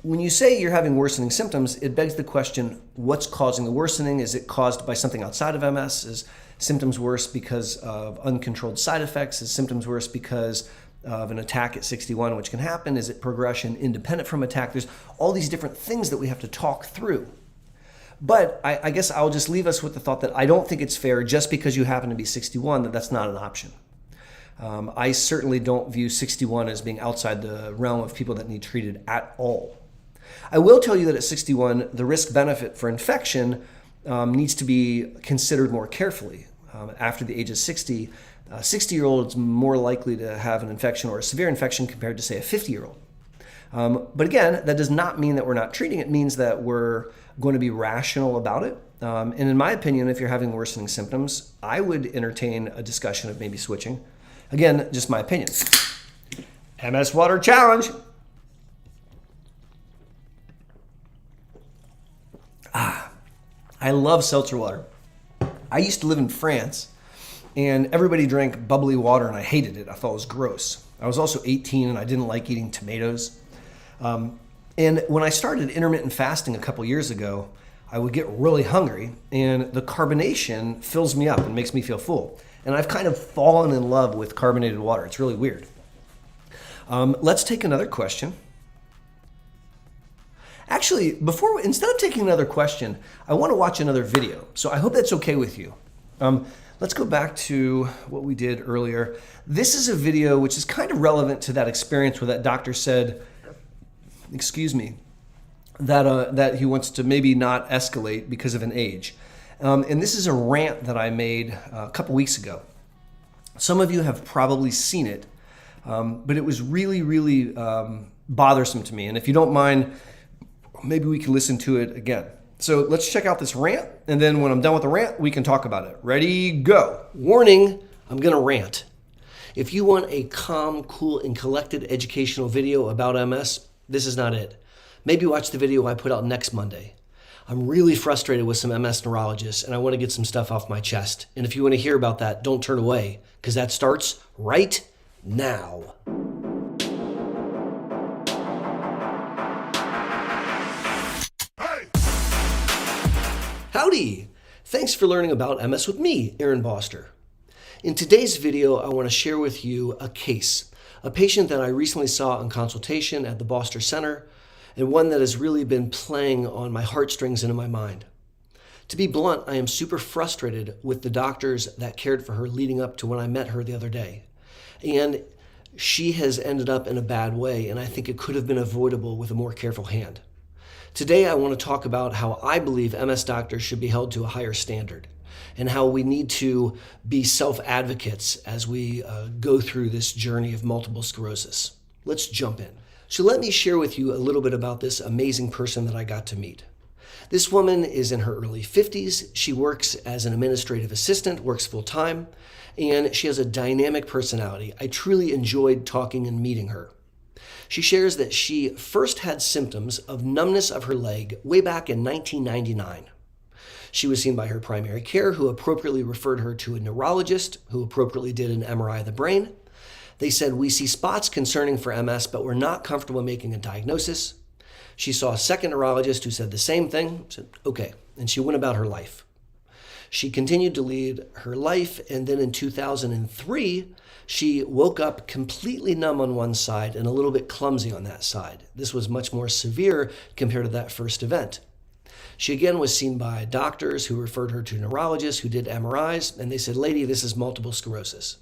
when you say you're having worsening symptoms, it begs the question, what's causing the worsening? Is it caused by something outside of MS? symptoms worse because of uncontrolled side effects? Is symptoms worse because of an attack at 61, which can happen? Is it progression independent from attack? There's all these different things that we have to talk through. But I guess I'll just leave us with the thought that I don't think it's fair just because you happen to be 61 that that's not an option. I certainly don't view 61 as being outside the realm of people that need treated at all. I will tell you that at 61, the risk-benefit for infection needs to be considered more carefully. After the age of 60, a 60-year-old is more likely to have an infection or a severe infection compared to, say, a 50-year-old. But again, that does not mean that we're not treating. It means that we're going to be rational about it. And in my opinion, if you're having worsening symptoms, I would entertain a discussion of maybe switching. Again, just my opinion. MS Water Challenge. I love seltzer water. I used to live in France, and everybody drank bubbly water, and I hated it. I thought it was gross. I was also 18, and I didn't like eating tomatoes. And when I started intermittent fasting a couple years ago, I would get really hungry, and the carbonation fills me up and makes me feel full. And I've kind of fallen in love with carbonated water. It's really weird. Let's take another question. Actually, instead of taking another question, I want to watch another video. So I hope that's okay with you. Let's go back to what we did earlier. This is a video which is kind of relevant to that experience where that doctor said, that he wants to maybe not escalate because of an age. And this is a rant that I made a couple weeks ago. Some of you have probably seen it, but it was really, really bothersome to me. And if you don't mind, maybe we can listen to it again. So let's check out this rant, and then when I'm done with the rant, we can talk about it. Ready, go. Warning, I'm gonna rant. If you want a calm, cool, and collected educational video about MS, this is not it. Maybe watch the video I put out next Monday. I'm really frustrated with some MS neurologists, and I want to get some stuff off my chest. And if you want to hear about that, don't turn away, because that starts right now. Hey! Howdy! Thanks for learning about MS with me, Aaron Boster. In today's video, I want to share with you a case, a patient that I recently saw in consultation at the Boster Center, and one that has really been playing on my heartstrings and in my mind. To be blunt, I am super frustrated with the doctors that cared for her leading up to when I met her the other day. And she has ended up in a bad way, and I think it could have been avoidable with a more careful hand. Today, I want to talk about how I believe MS doctors should be held to a higher standard, and how we need to be self-advocates as we go through this journey of multiple sclerosis. Let's jump in. So let me share with you a little bit about this amazing person that I got to meet. This woman is in her early 50s. She works as an administrative assistant, works full-time, and she has a dynamic personality. I truly enjoyed talking and meeting her. She shares that she first had symptoms of numbness of her leg way back in 1999. She was seen by her primary care, who appropriately referred her to a neurologist, who appropriately did an MRI of the brain. They said, "We see spots concerning for MS, but we're not comfortable making a diagnosis." She saw a second neurologist who said the same thing, said, "Okay," and she went about her life. She continued to lead her life, and then in 2003, she woke up completely numb on one side and a little bit clumsy on that side. This was much more severe compared to that first event. She again was seen by doctors who referred her to neurologists who did MRIs, and they said, "Lady, this is multiple sclerosis."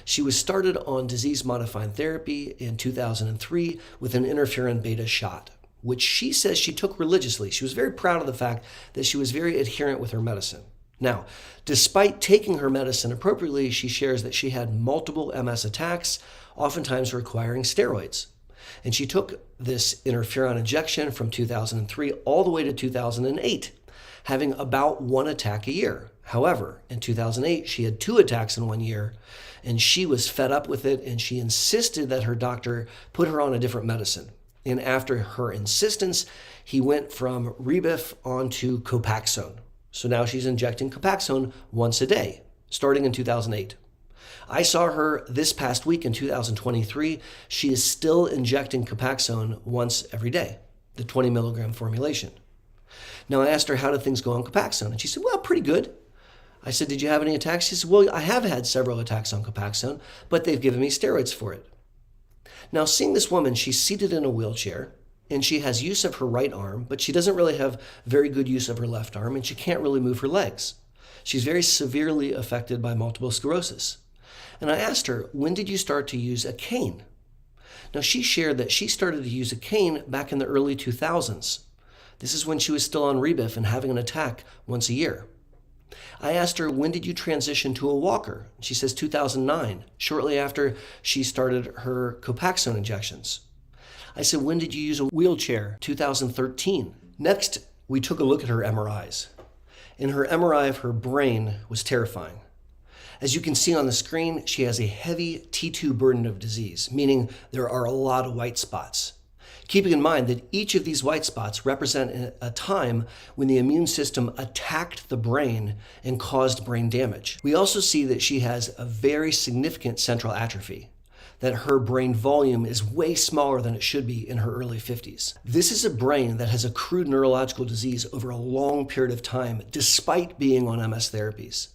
She was started on disease-modifying therapy in 2003 with an interferon beta shot, which she says she took religiously. She was very proud of the fact that she was very adherent with her medicine. Now, despite taking her medicine appropriately, she shares that she had multiple MS attacks, oftentimes requiring steroids. And she took this interferon injection from 2003 all the way to 2008, having about one attack a year. However, in 2008, she had 2 attacks in 1 year, and she was fed up with it, and she insisted that her doctor put her on a different medicine. And after her insistence, he went from Rebif onto Copaxone. So now she's injecting Copaxone once a day, starting in 2008. I saw her this past week in 2023. She is still injecting Copaxone once every day, the 20 milligram formulation. Now I asked her, how did things go on Copaxone? And she said, well, pretty good. I said, did you have any attacks? She said, well, I have had several attacks on Copaxone, but they've given me steroids for it. Now, seeing this woman, she's seated in a wheelchair, and she has use of her right arm, but she doesn't really have very good use of her left arm, and she can't really move her legs. She's very severely affected by multiple sclerosis. And I asked her, when did you start to use a cane? Now, she shared that she started to use a cane back in the early 2000s. This is when she was still on Rebif and having an attack once a year. I asked her, when did you transition to a walker? She says 2009, shortly after she started her Copaxone injections. I said, when did you use a wheelchair? 2013. Next, we took a look at her MRIs. And her MRI of her brain was terrifying. As you can see on the screen, she has a heavy T2 burden of disease, meaning there are a lot of white spots. Keeping in mind that each of these white spots represent a time when the immune system attacked the brain and caused brain damage. We also see that she has a very significant central atrophy, that her brain volume is way smaller than it should be in her early 50s. This is a brain that has accrued neurological disease over a long period of time, despite being on MS therapies.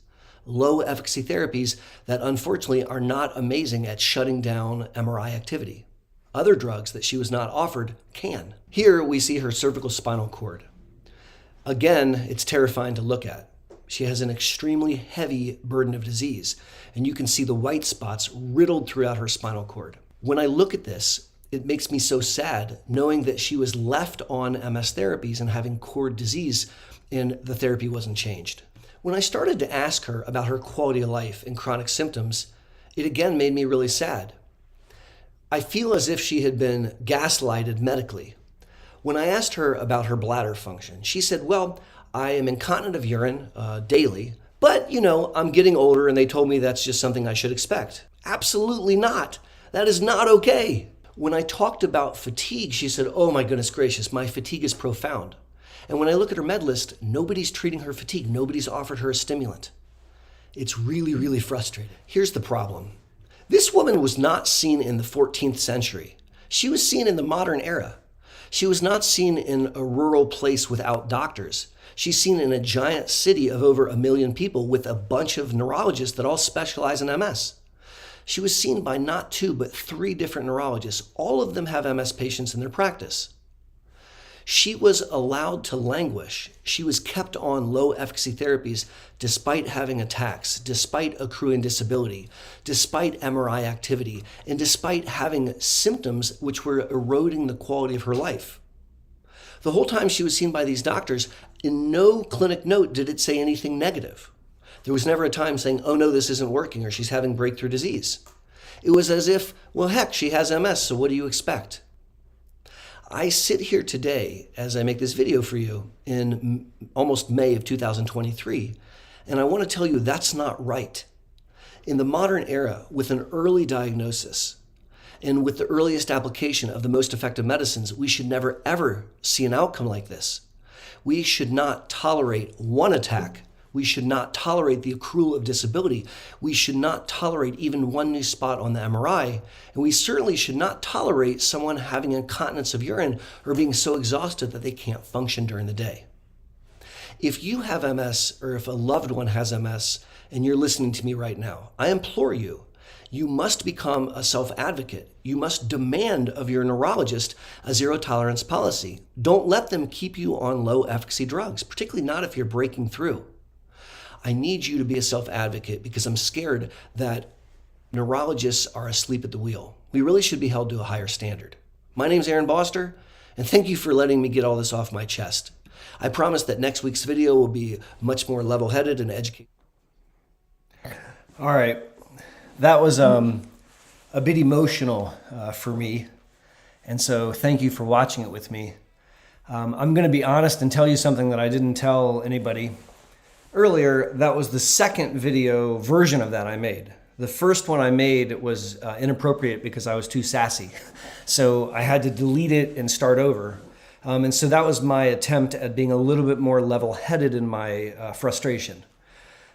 Low efficacy therapies that unfortunately are not amazing at shutting down MRI activity. Other drugs that she was not offered can. Here we see her cervical spinal cord. Again, it's terrifying to look at. She has an extremely heavy burden of disease, and you can see the white spots riddled throughout her spinal cord. When I look at this, it makes me so sad knowing that she was left on MS therapies and having cord disease, and the therapy wasn't changed. When I started to ask her about her quality of life and chronic symptoms, it again made me really sad. I feel as if she had been gaslighted medically. When I asked her about her bladder function, she said, well, I am incontinent of urine daily, but I'm getting older and they told me that's just something I should expect. Absolutely not. That is not okay. When I talked about fatigue, she said, oh my goodness gracious, my fatigue is profound. And when I look at her med list, nobody's treating her fatigue. Nobody's offered her a stimulant. It's really, really frustrating. Here's the problem. This woman was not seen in the 14th century. She was seen in the modern era. She was not seen in a rural place without doctors. She's seen in a giant city of over 1 million people with a bunch of neurologists that all specialize in MS. She was seen by not 2, but 3 different neurologists. All of them have MS patients in their practice. She was allowed to languish. She was kept on low efficacy therapies despite having attacks, despite accruing disability, despite MRI activity, and despite having symptoms which were eroding the quality of her life. The whole time she was seen by these doctors, in no clinic note did it say anything negative. There was never a time saying, oh no, this isn't working, or she's having breakthrough disease. It was as if, well, heck, she has MS, so what do you expect? I sit here today as I make this video for you in almost May of 2023, and I want to tell you that's not right. In the modern era, with an early diagnosis and with the earliest application of the most effective medicines, we should never ever see an outcome like this. We should not tolerate one attack. We should not tolerate the accrual of disability. We should not tolerate even one new spot on the MRI. And we certainly should not tolerate someone having incontinence of urine or being so exhausted that they can't function during the day. If you have MS, or if a loved one has MS and you're listening to me right now, I implore you, you must become a self-advocate. You must demand of your neurologist a zero tolerance policy. Don't let them keep you on low efficacy drugs, particularly not if you're breaking through. I need you to be a self-advocate because I'm scared that neurologists are asleep at the wheel. We really should be held to a higher standard. My name's Aaron Boster, and thank you for letting me get all this off my chest. I promise that next week's video will be much more level-headed and educated. All right, that was a bit emotional for me, and so thank you for watching it with me. I'm going to be honest and tell you something that I didn't tell anybody. Earlier, that was the second video version of that I made. The first one I made was inappropriate because I was too sassy. So I had to delete it and start over. And so that was my attempt at being a little bit more level-headed in my frustration.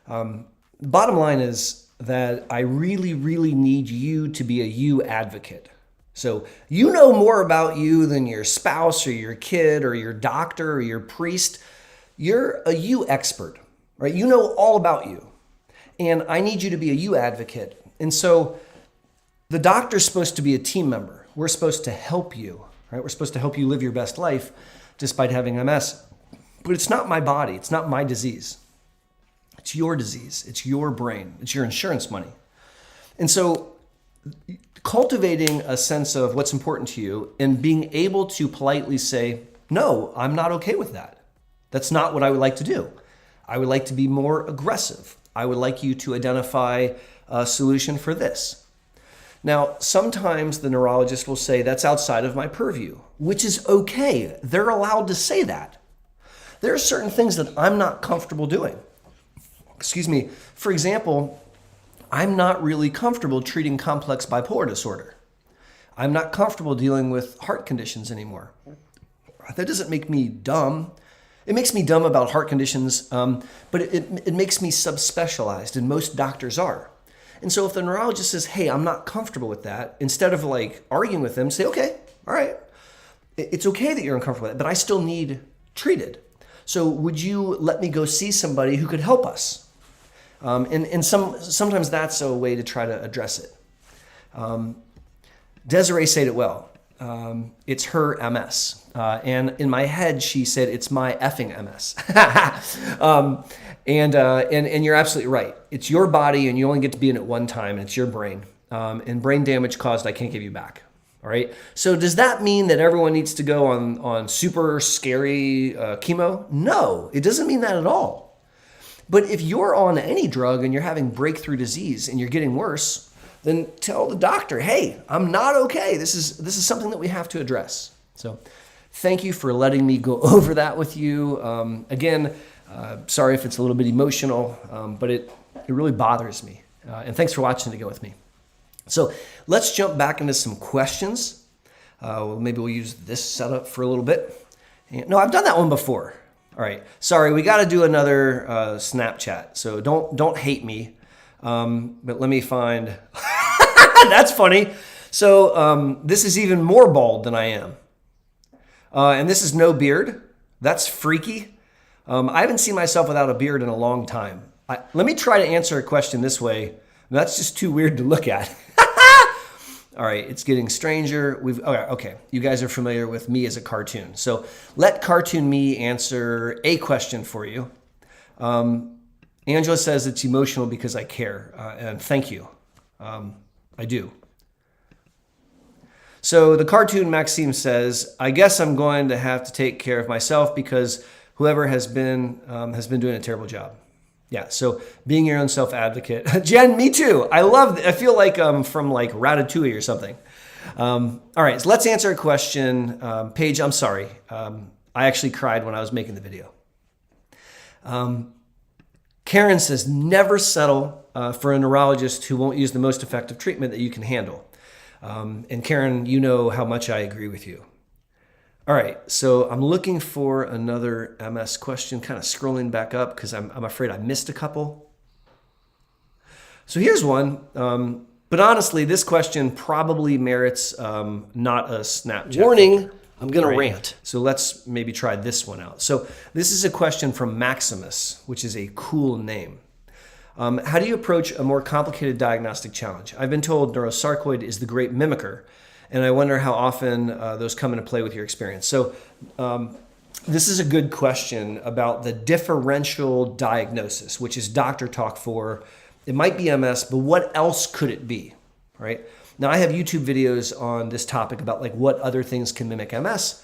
The bottom line is that I really, really need you to be a you advocate. So you know more about you than your spouse or your kid or your doctor or your priest. You're a you expert. right? You know all about you. And I need you to be a you advocate. And so the doctor's supposed to be a team member. We're supposed to help you, right? We're supposed to help you live your best life despite having MS. But it's not my body. It's not my disease. It's your disease. It's your brain. It's your insurance money. And so cultivating a sense of what's important to you and being able to politely say, no, I'm not okay with that. That's not what I would like to do. I would like to be more aggressive. I would like you to identify a solution for this. Now, sometimes the neurologist will say that's outside of my purview, which is okay. They're allowed to say that. There are certain things that I'm not comfortable doing. Excuse me. For example, I'm not really comfortable treating complex bipolar disorder. I'm not comfortable dealing with heart conditions anymore. That doesn't make me dumb. It makes me dumb about heart conditions, but it makes me subspecialized, and most doctors are. And so if the neurologist says, hey, I'm not comfortable with that, instead of like arguing with them, say, okay, all right. It's okay that you're uncomfortable with it, but I still need treated. So would you let me go see somebody who could help us? And sometimes that's a way to try to address it. Desiree said it well. It's her MS. And in my head, she said, it's my effing MS. And you're absolutely right. It's your body and you only get to be in it one time, and it's your brain. And brain damage caused, I can't give you back. All right. So does that mean that everyone needs to go on super scary chemo? No, it doesn't mean that at all. But if you're on any drug and you're having breakthrough disease and you're getting worse, then tell the doctor, hey, I'm not okay. This is something that we have to address. So thank you for letting me go over that with you. Again, sorry if it's a little bit emotional, but it really bothers me. And thanks for watching to go with me. So let's jump back into some questions. Maybe we'll use this setup for a little bit. No, I've done that one before. All right. Sorry, we got to do another Snapchat. So don't hate me. But let me find. That's funny. So this is even more bald than I am. And this is no beard. That's freaky. I haven't seen myself without a beard in a long time. Let me try to answer a question this way. That's just too weird to look at. All right, it's getting stranger. Okay, you guys are familiar with me as a cartoon. So let Cartoon Me answer a question for you. Angela says it's emotional because I care, and thank you. I do. So the Cartoon Maxime says, I guess I'm going to have to take care of myself because whoever has been doing a terrible job. Yeah, so being your own self-advocate. Jen, me too. I feel like I'm from like Ratatouille or something. All right, so let's answer a question. Paige, I'm sorry. I actually cried when I was making the video. Karen says, never settle for a neurologist who won't use the most effective treatment that you can handle. And Karen, you know how much I agree with you. All right, so I'm looking for another MS question, kind of scrolling back up because I'm afraid I missed a couple. So here's one, but honestly, this question probably merits not a Snapchat. Warning, I'm going to rant. So let's maybe try this one out. So this is a question from Maximus, which is a cool name. How do you approach a more complicated diagnostic challenge? I've been told neurosarcoid is the great mimicker, and I wonder how often those come into play with your experience. So this is a good question about the differential diagnosis, which is doctor talk for, it might be MS, but what else could it be, right? Now I have YouTube videos on this topic about like what other things can mimic MS.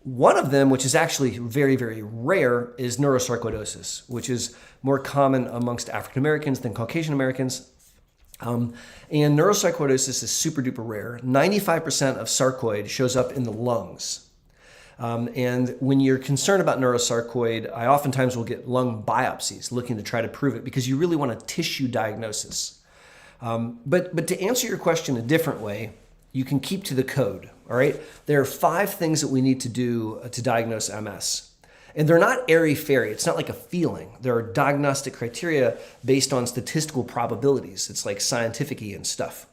One of them, which is actually very, very rare, is neurosarcoidosis, which is more common amongst African Americans than Caucasian Americans. And neurosarcoidosis is super duper rare. 95% of sarcoid shows up in the lungs. And when you're concerned about neurosarcoid, I oftentimes will get lung biopsies looking to try to prove it because you really want a tissue diagnosis. But to answer your question a different way, you can keep to the code, all right? There are 5 things that we need to do to diagnose MS. And they're not airy-fairy. It's not like a feeling. There are diagnostic criteria based on statistical probabilities. It's like scientific-y and stuff.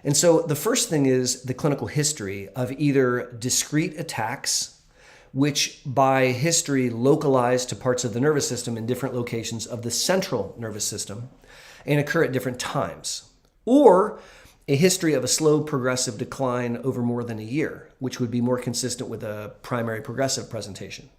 And so the first thing is the clinical history of either discrete attacks which by history localize to parts of the nervous system in different locations of the central nervous system and occur at different times. Or a history of a slow progressive decline over more than a year, which would be more consistent with a primary progressive presentation.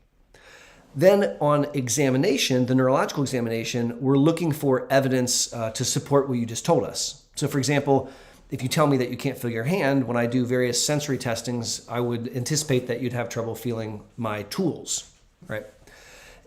Then on examination, the neurological examination, we're looking for evidence to support what you just told us. So for example, if you tell me that you can't feel your hand, when I do various sensory testings, I would anticipate that you'd have trouble feeling my tools, right?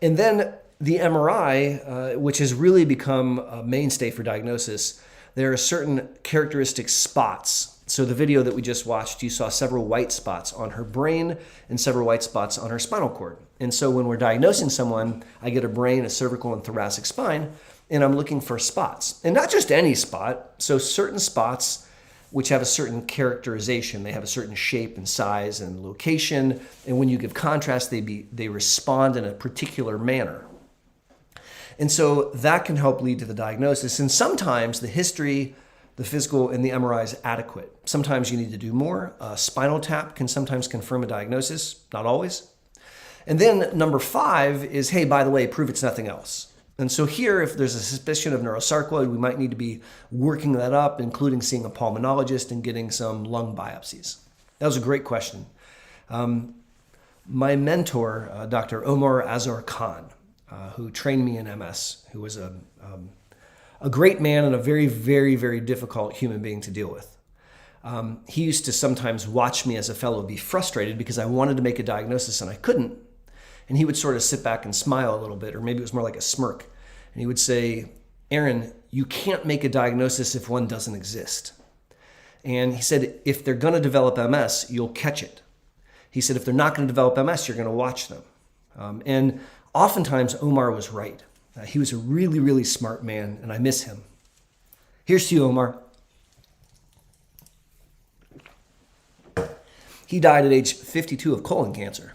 And then the MRI, which has really become a mainstay for diagnosis, there are certain characteristic spots. So the video that we just watched, you saw several white spots on her brain and several white spots on her spinal cord. And so when we're diagnosing someone, I get a brain, a cervical, and thoracic spine, and I'm looking for spots. And not just any spot, so certain spots which have a certain characterization. They have a certain shape and size and location, and when you give contrast, they respond in a particular manner. And so that can help lead to the diagnosis. And sometimes the history, the physical, and the MRI is adequate. Sometimes you need to do more. A spinal tap can sometimes confirm a diagnosis, not always. And then number 5 is, hey, by the way, prove it's nothing else. And so here, if there's a suspicion of neurosarcoid, we might need to be working that up, including seeing a pulmonologist and getting some lung biopsies. That was a great question. My mentor, Dr. Omar Azar Khan, who trained me in MS, who was a great man and a very, very, very difficult human being to deal with. He used to sometimes watch me as a fellow be frustrated because I wanted to make a diagnosis and I couldn't. And he would sort of sit back and smile a little bit, or maybe it was more like a smirk. And he would say, Aaron, you can't make a diagnosis if one doesn't exist. And he said, if they're going to develop MS, you'll catch it. He said, if they're not going to develop MS, you're going to watch them. And oftentimes, Omar was right. He was a really, really smart man, and I miss him. Here's to you, Omar. He died at age 52 of colon cancer,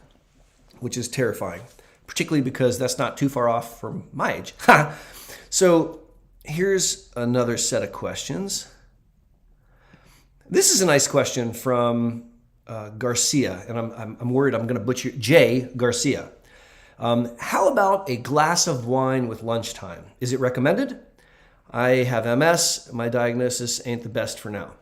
which is terrifying, particularly because that's not too far off from my age. So here's another set of questions. This is a nice question from Garcia, and I'm worried I'm going to butcher Jay Garcia. How about a glass of wine with lunchtime? Is it recommended? I have MS. My diagnosis ain't the best for now.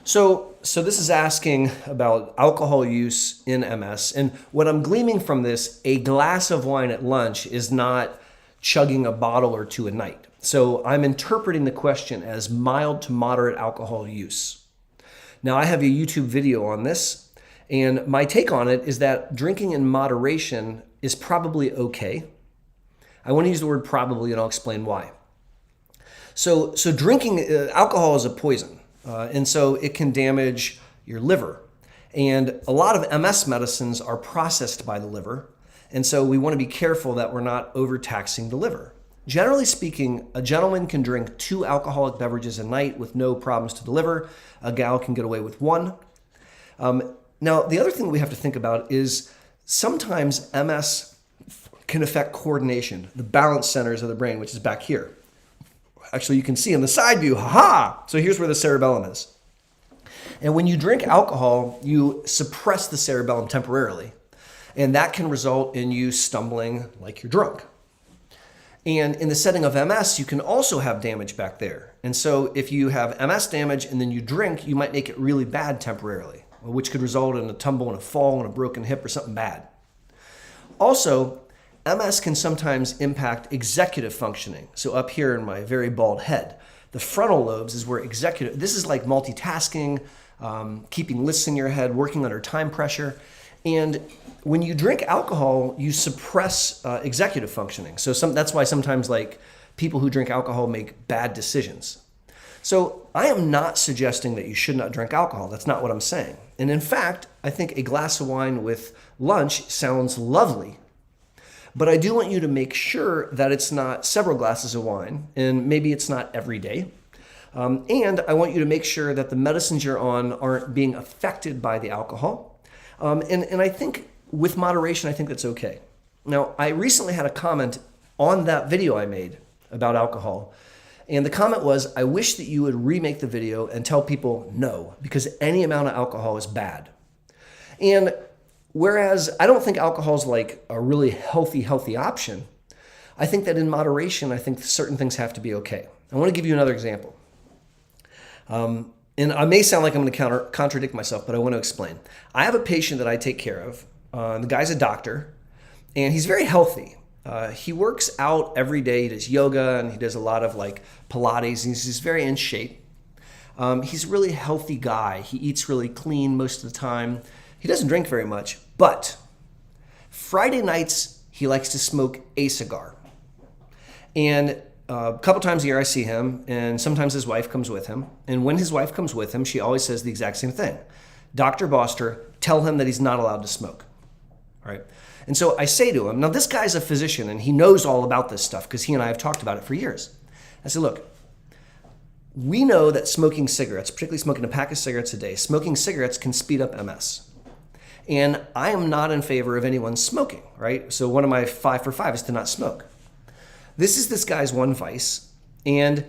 So this is asking about alcohol use in MS. And what I'm gleaming from this, a glass of wine at lunch is not chugging a bottle or two a night. So I'm interpreting the question as mild to moderate alcohol use. Now, I have a YouTube video on this, and my take on it is that drinking in moderation is probably okay. I want to use the word probably, and I'll explain why. So drinking alcohol is a poison. And so it can damage your liver. And a lot of MS medicines are processed by the liver. And so we want to be careful that we're not overtaxing the liver. Generally speaking, a gentleman can drink 2 alcoholic beverages a night with no problems to the liver. A gal can get away with 1. Now, the other thing we have to think about is sometimes MS can affect coordination, the balance centers of the brain, which is back here. Actually, you can see in the side view, haha! So here's where the cerebellum is. And when you drink alcohol, you suppress the cerebellum temporarily. And that can result in you stumbling like you're drunk. And in the setting of MS, you can also have damage back there. And so if you have MS damage and then you drink, you might make it really bad temporarily, which could result in a tumble and a fall and a broken hip or something bad. Also, MS can sometimes impact executive functioning. So up here in my very bald head, the frontal lobes is where this is like multitasking, keeping lists in your head, working under time pressure. And when you drink alcohol, you suppress executive functioning. So that's why sometimes like people who drink alcohol make bad decisions. So I am not suggesting that you should not drink alcohol. That's not what I'm saying. And in fact, I think a glass of wine with lunch sounds lovely. But I do want you to make sure that it's not several glasses of wine, and maybe it's not every day. And I want you to make sure that the medicines you're on aren't being affected by the alcohol. And I think with moderation, I think that's okay. Now, I recently had a comment on that video I made about alcohol. And the comment was, I wish that you would remake the video and tell people no, because any amount of alcohol is bad. And Whereas I don't think alcohol is like a really healthy option. I think that in moderation, I think certain things have to be okay. I want to give you another example. And I may sound like I'm going to contradict myself, but I want to explain. I have a patient that I take care of. The guy's a doctor, and he's very healthy. He works out every day. He does yoga, and he does a lot of like Pilates. And he's very in shape. He's a really healthy guy. He eats really clean most of the time. He doesn't drink very much, but Friday nights, he likes to smoke a cigar. And a couple times a year I see him, and sometimes his wife comes with him. And when his wife comes with him, she always says the exact same thing. Dr. Boster, tell him that he's not allowed to smoke. All right. And so I say to him, now this guy's a physician, and he knows all about this stuff because he and I have talked about it for years. I said, look, we know that smoking cigarettes, particularly smoking a pack of cigarettes a day, smoking cigarettes can speed up MS. And I am not in favor of anyone smoking, right? So one of my 5 for 5 is to not smoke. This is this guy's one vice, and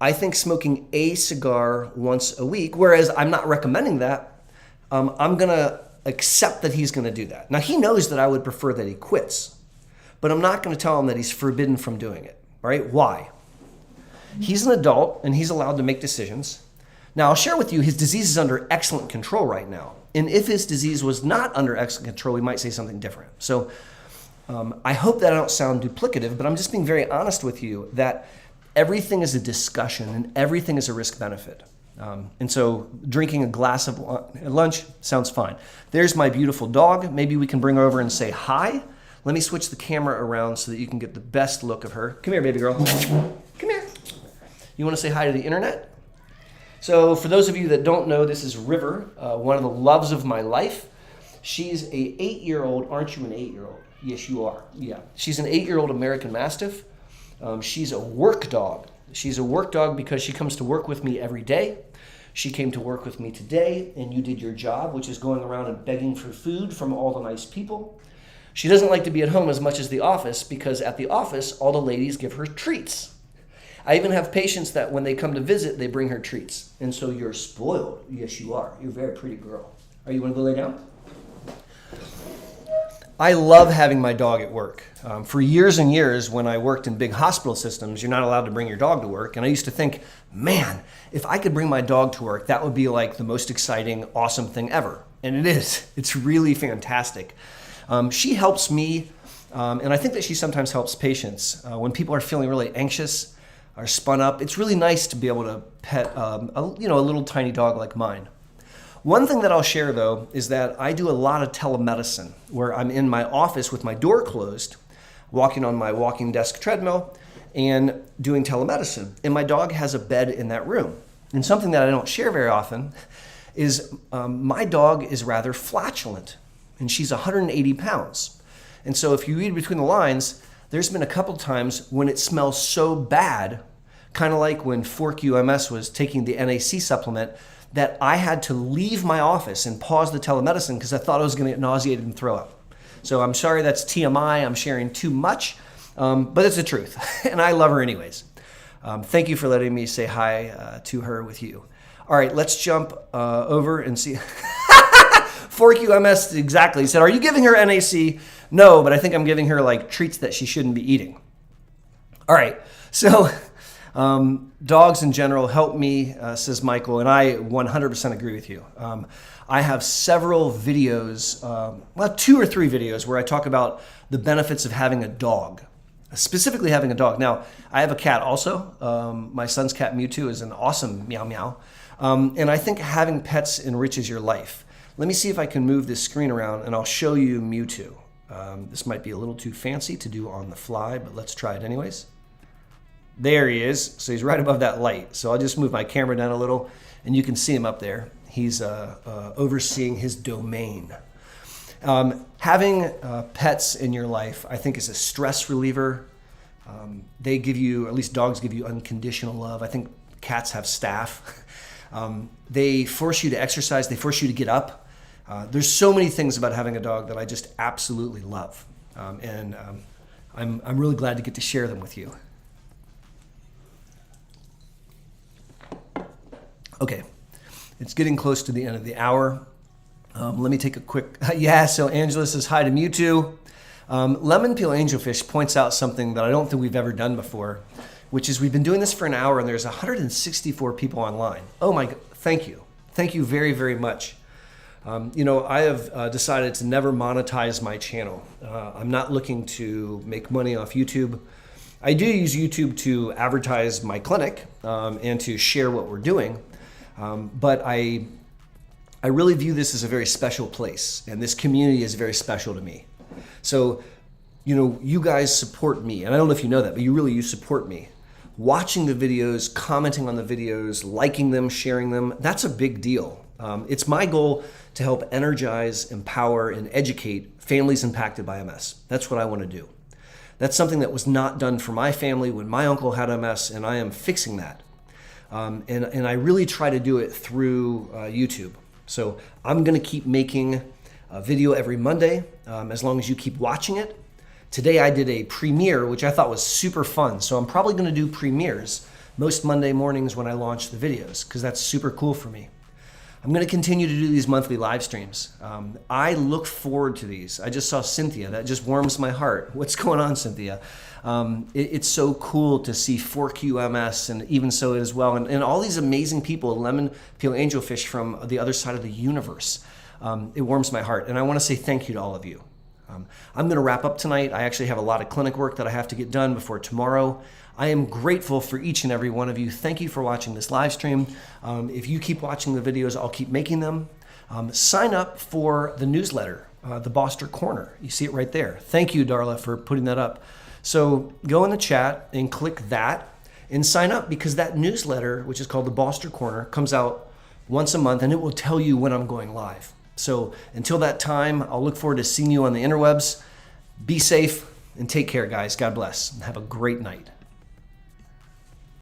I think smoking a cigar once a week, whereas I'm not recommending that, I'm going to accept that he's going to do that. Now, he knows that I would prefer that he quits, but I'm not going to tell him that he's forbidden from doing it, right? Why? He's an adult, and he's allowed to make decisions. Now, I'll share with you, his disease is under excellent control right now. And if his disease was not under excellent control, we might say something different. So I hope that I don't sound duplicative, but I'm just being very honest with you that everything is a discussion and everything is a risk benefit. And so drinking a glass of lunch sounds fine. There's my beautiful dog. Maybe we can bring her over and say hi. Let me switch the camera around so that you can get the best look of her. Come here, baby girl. Come here. You want to say hi to the internet? So for those of you that don't know, this is River, one of the loves of my life. She's a 8-year-old. Aren't you an 8-year-old? Yes, you are. Yeah. She's an 8-year-old American Mastiff. She's a work dog. She's a work dog because she comes to work with me every day. She came to work with me today, and you did your job, which is going around and begging for food from all the nice people. She doesn't like to be at home as much as the office because at the office, all the ladies give her treats. I even have patients that when they come to visit, they bring her treats. And so you're spoiled. Yes, you are. You're a very pretty girl. Are you going to go lay down? I love having my dog at work. For years and years, when I worked in big hospital systems, you're not allowed to bring your dog to work. And I used to think, man, if I could bring my dog to work, that would be like the most exciting, awesome thing ever. And it is. It's really fantastic. She helps me, and I think that she sometimes helps patients. When people are feeling really anxious, are spun up, it's really nice to be able to pet a little tiny dog like mine. One thing that I'll share though is that I do a lot of telemedicine where I'm in my office with my door closed, walking on my walking desk treadmill and doing telemedicine. And my dog has a bed in that room. And something that I don't share very often is my dog is rather flatulent and she's 180 pounds. And so if you read between the lines, there's been a couple times when it smells so bad, kind of like when Fork UMS was taking the NAC supplement, that I had to leave my office and pause the telemedicine because I thought I was going to get nauseated and throw up. So I'm sorry that's TMI, I'm sharing too much, but it's the truth, and I love her anyways. Thank you for letting me say hi to her with you. All right, let's jump over and see. Fork UMS, exactly. He said, are you giving her NAC? No, but I think I'm giving her like treats that she shouldn't be eating. All right, so dogs in general help me, says Michael, and I 100% agree with you. I have several videos, 2 or 3 videos where I talk about the benefits of having a dog, specifically having a dog. Now, I have a cat also. My son's cat Mewtwo is an awesome meow meow. And I think having pets enriches your life. Let me see if I can move this screen around and I'll show you Mewtwo. This might be a little too fancy to do on the fly, but let's try it anyways. There he is. So he's right above that light. So I'll just move my camera down a little and you can see him up there. He's overseeing his domain. Having pets in your life, I think, is a stress reliever. They give you, at least dogs give you unconditional love. I think cats have staff. They force you to exercise. They force you to get up. There's so many things about having a dog that I just absolutely love. And I'm really glad to get to share them with you. Okay, it's getting close to the end of the hour. Let me take a quick, yeah, so Angela says hi to Mewtwo. Lemon Peel Angelfish points out something that I don't think we've ever done before, which is we've been doing this for an hour and there's 164 people online. Oh my, thank you. Thank you very, very much. I have decided to never monetize my channel. I'm not looking to make money off YouTube. I do use YouTube to advertise my clinic and to share what we're doing, but I really view this as a very special place, and this community is very special to me. So, you guys support me, and I don't know if you know that, but you support me. Watching the videos, commenting on the videos, liking them, sharing them, that's a big deal. It's my goal to help energize, empower, and educate families impacted by MS. That's what I want to do. That's something that was not done for my family when my uncle had MS, and I am fixing that. And I really try to do it through YouTube. So I'm going to keep making a video every Monday as long as you keep watching it. Today I did a premiere, which I thought was super fun. So I'm probably going to do premieres most Monday mornings when I launch the videos, because that's super cool for me. I'm going to continue to do these monthly live streams. I look forward to these. I just saw Cynthia. That just warms my heart. What's going on, Cynthia? It's so cool to see 4QMS and Even So as well. And all these amazing people, Lemon Peel Angelfish from the other side of the universe. It warms my heart. And I want to say thank you to all of you. I'm going to wrap up tonight. I actually have a lot of clinic work that I have to get done before tomorrow. I am grateful for each and every one of you. Thank you for watching this live stream. If you keep watching the videos, I'll keep making them. Sign up for the newsletter, the Boster Corner. You see it right there. Thank you, Darla, for putting that up. So go in the chat and click that and sign up, because that newsletter, which is called the Boster Corner, comes out once a month and it will tell you when I'm going live. So until that time, I'll look forward to seeing you on the interwebs. Be safe and take care, guys. God bless, and have a great night.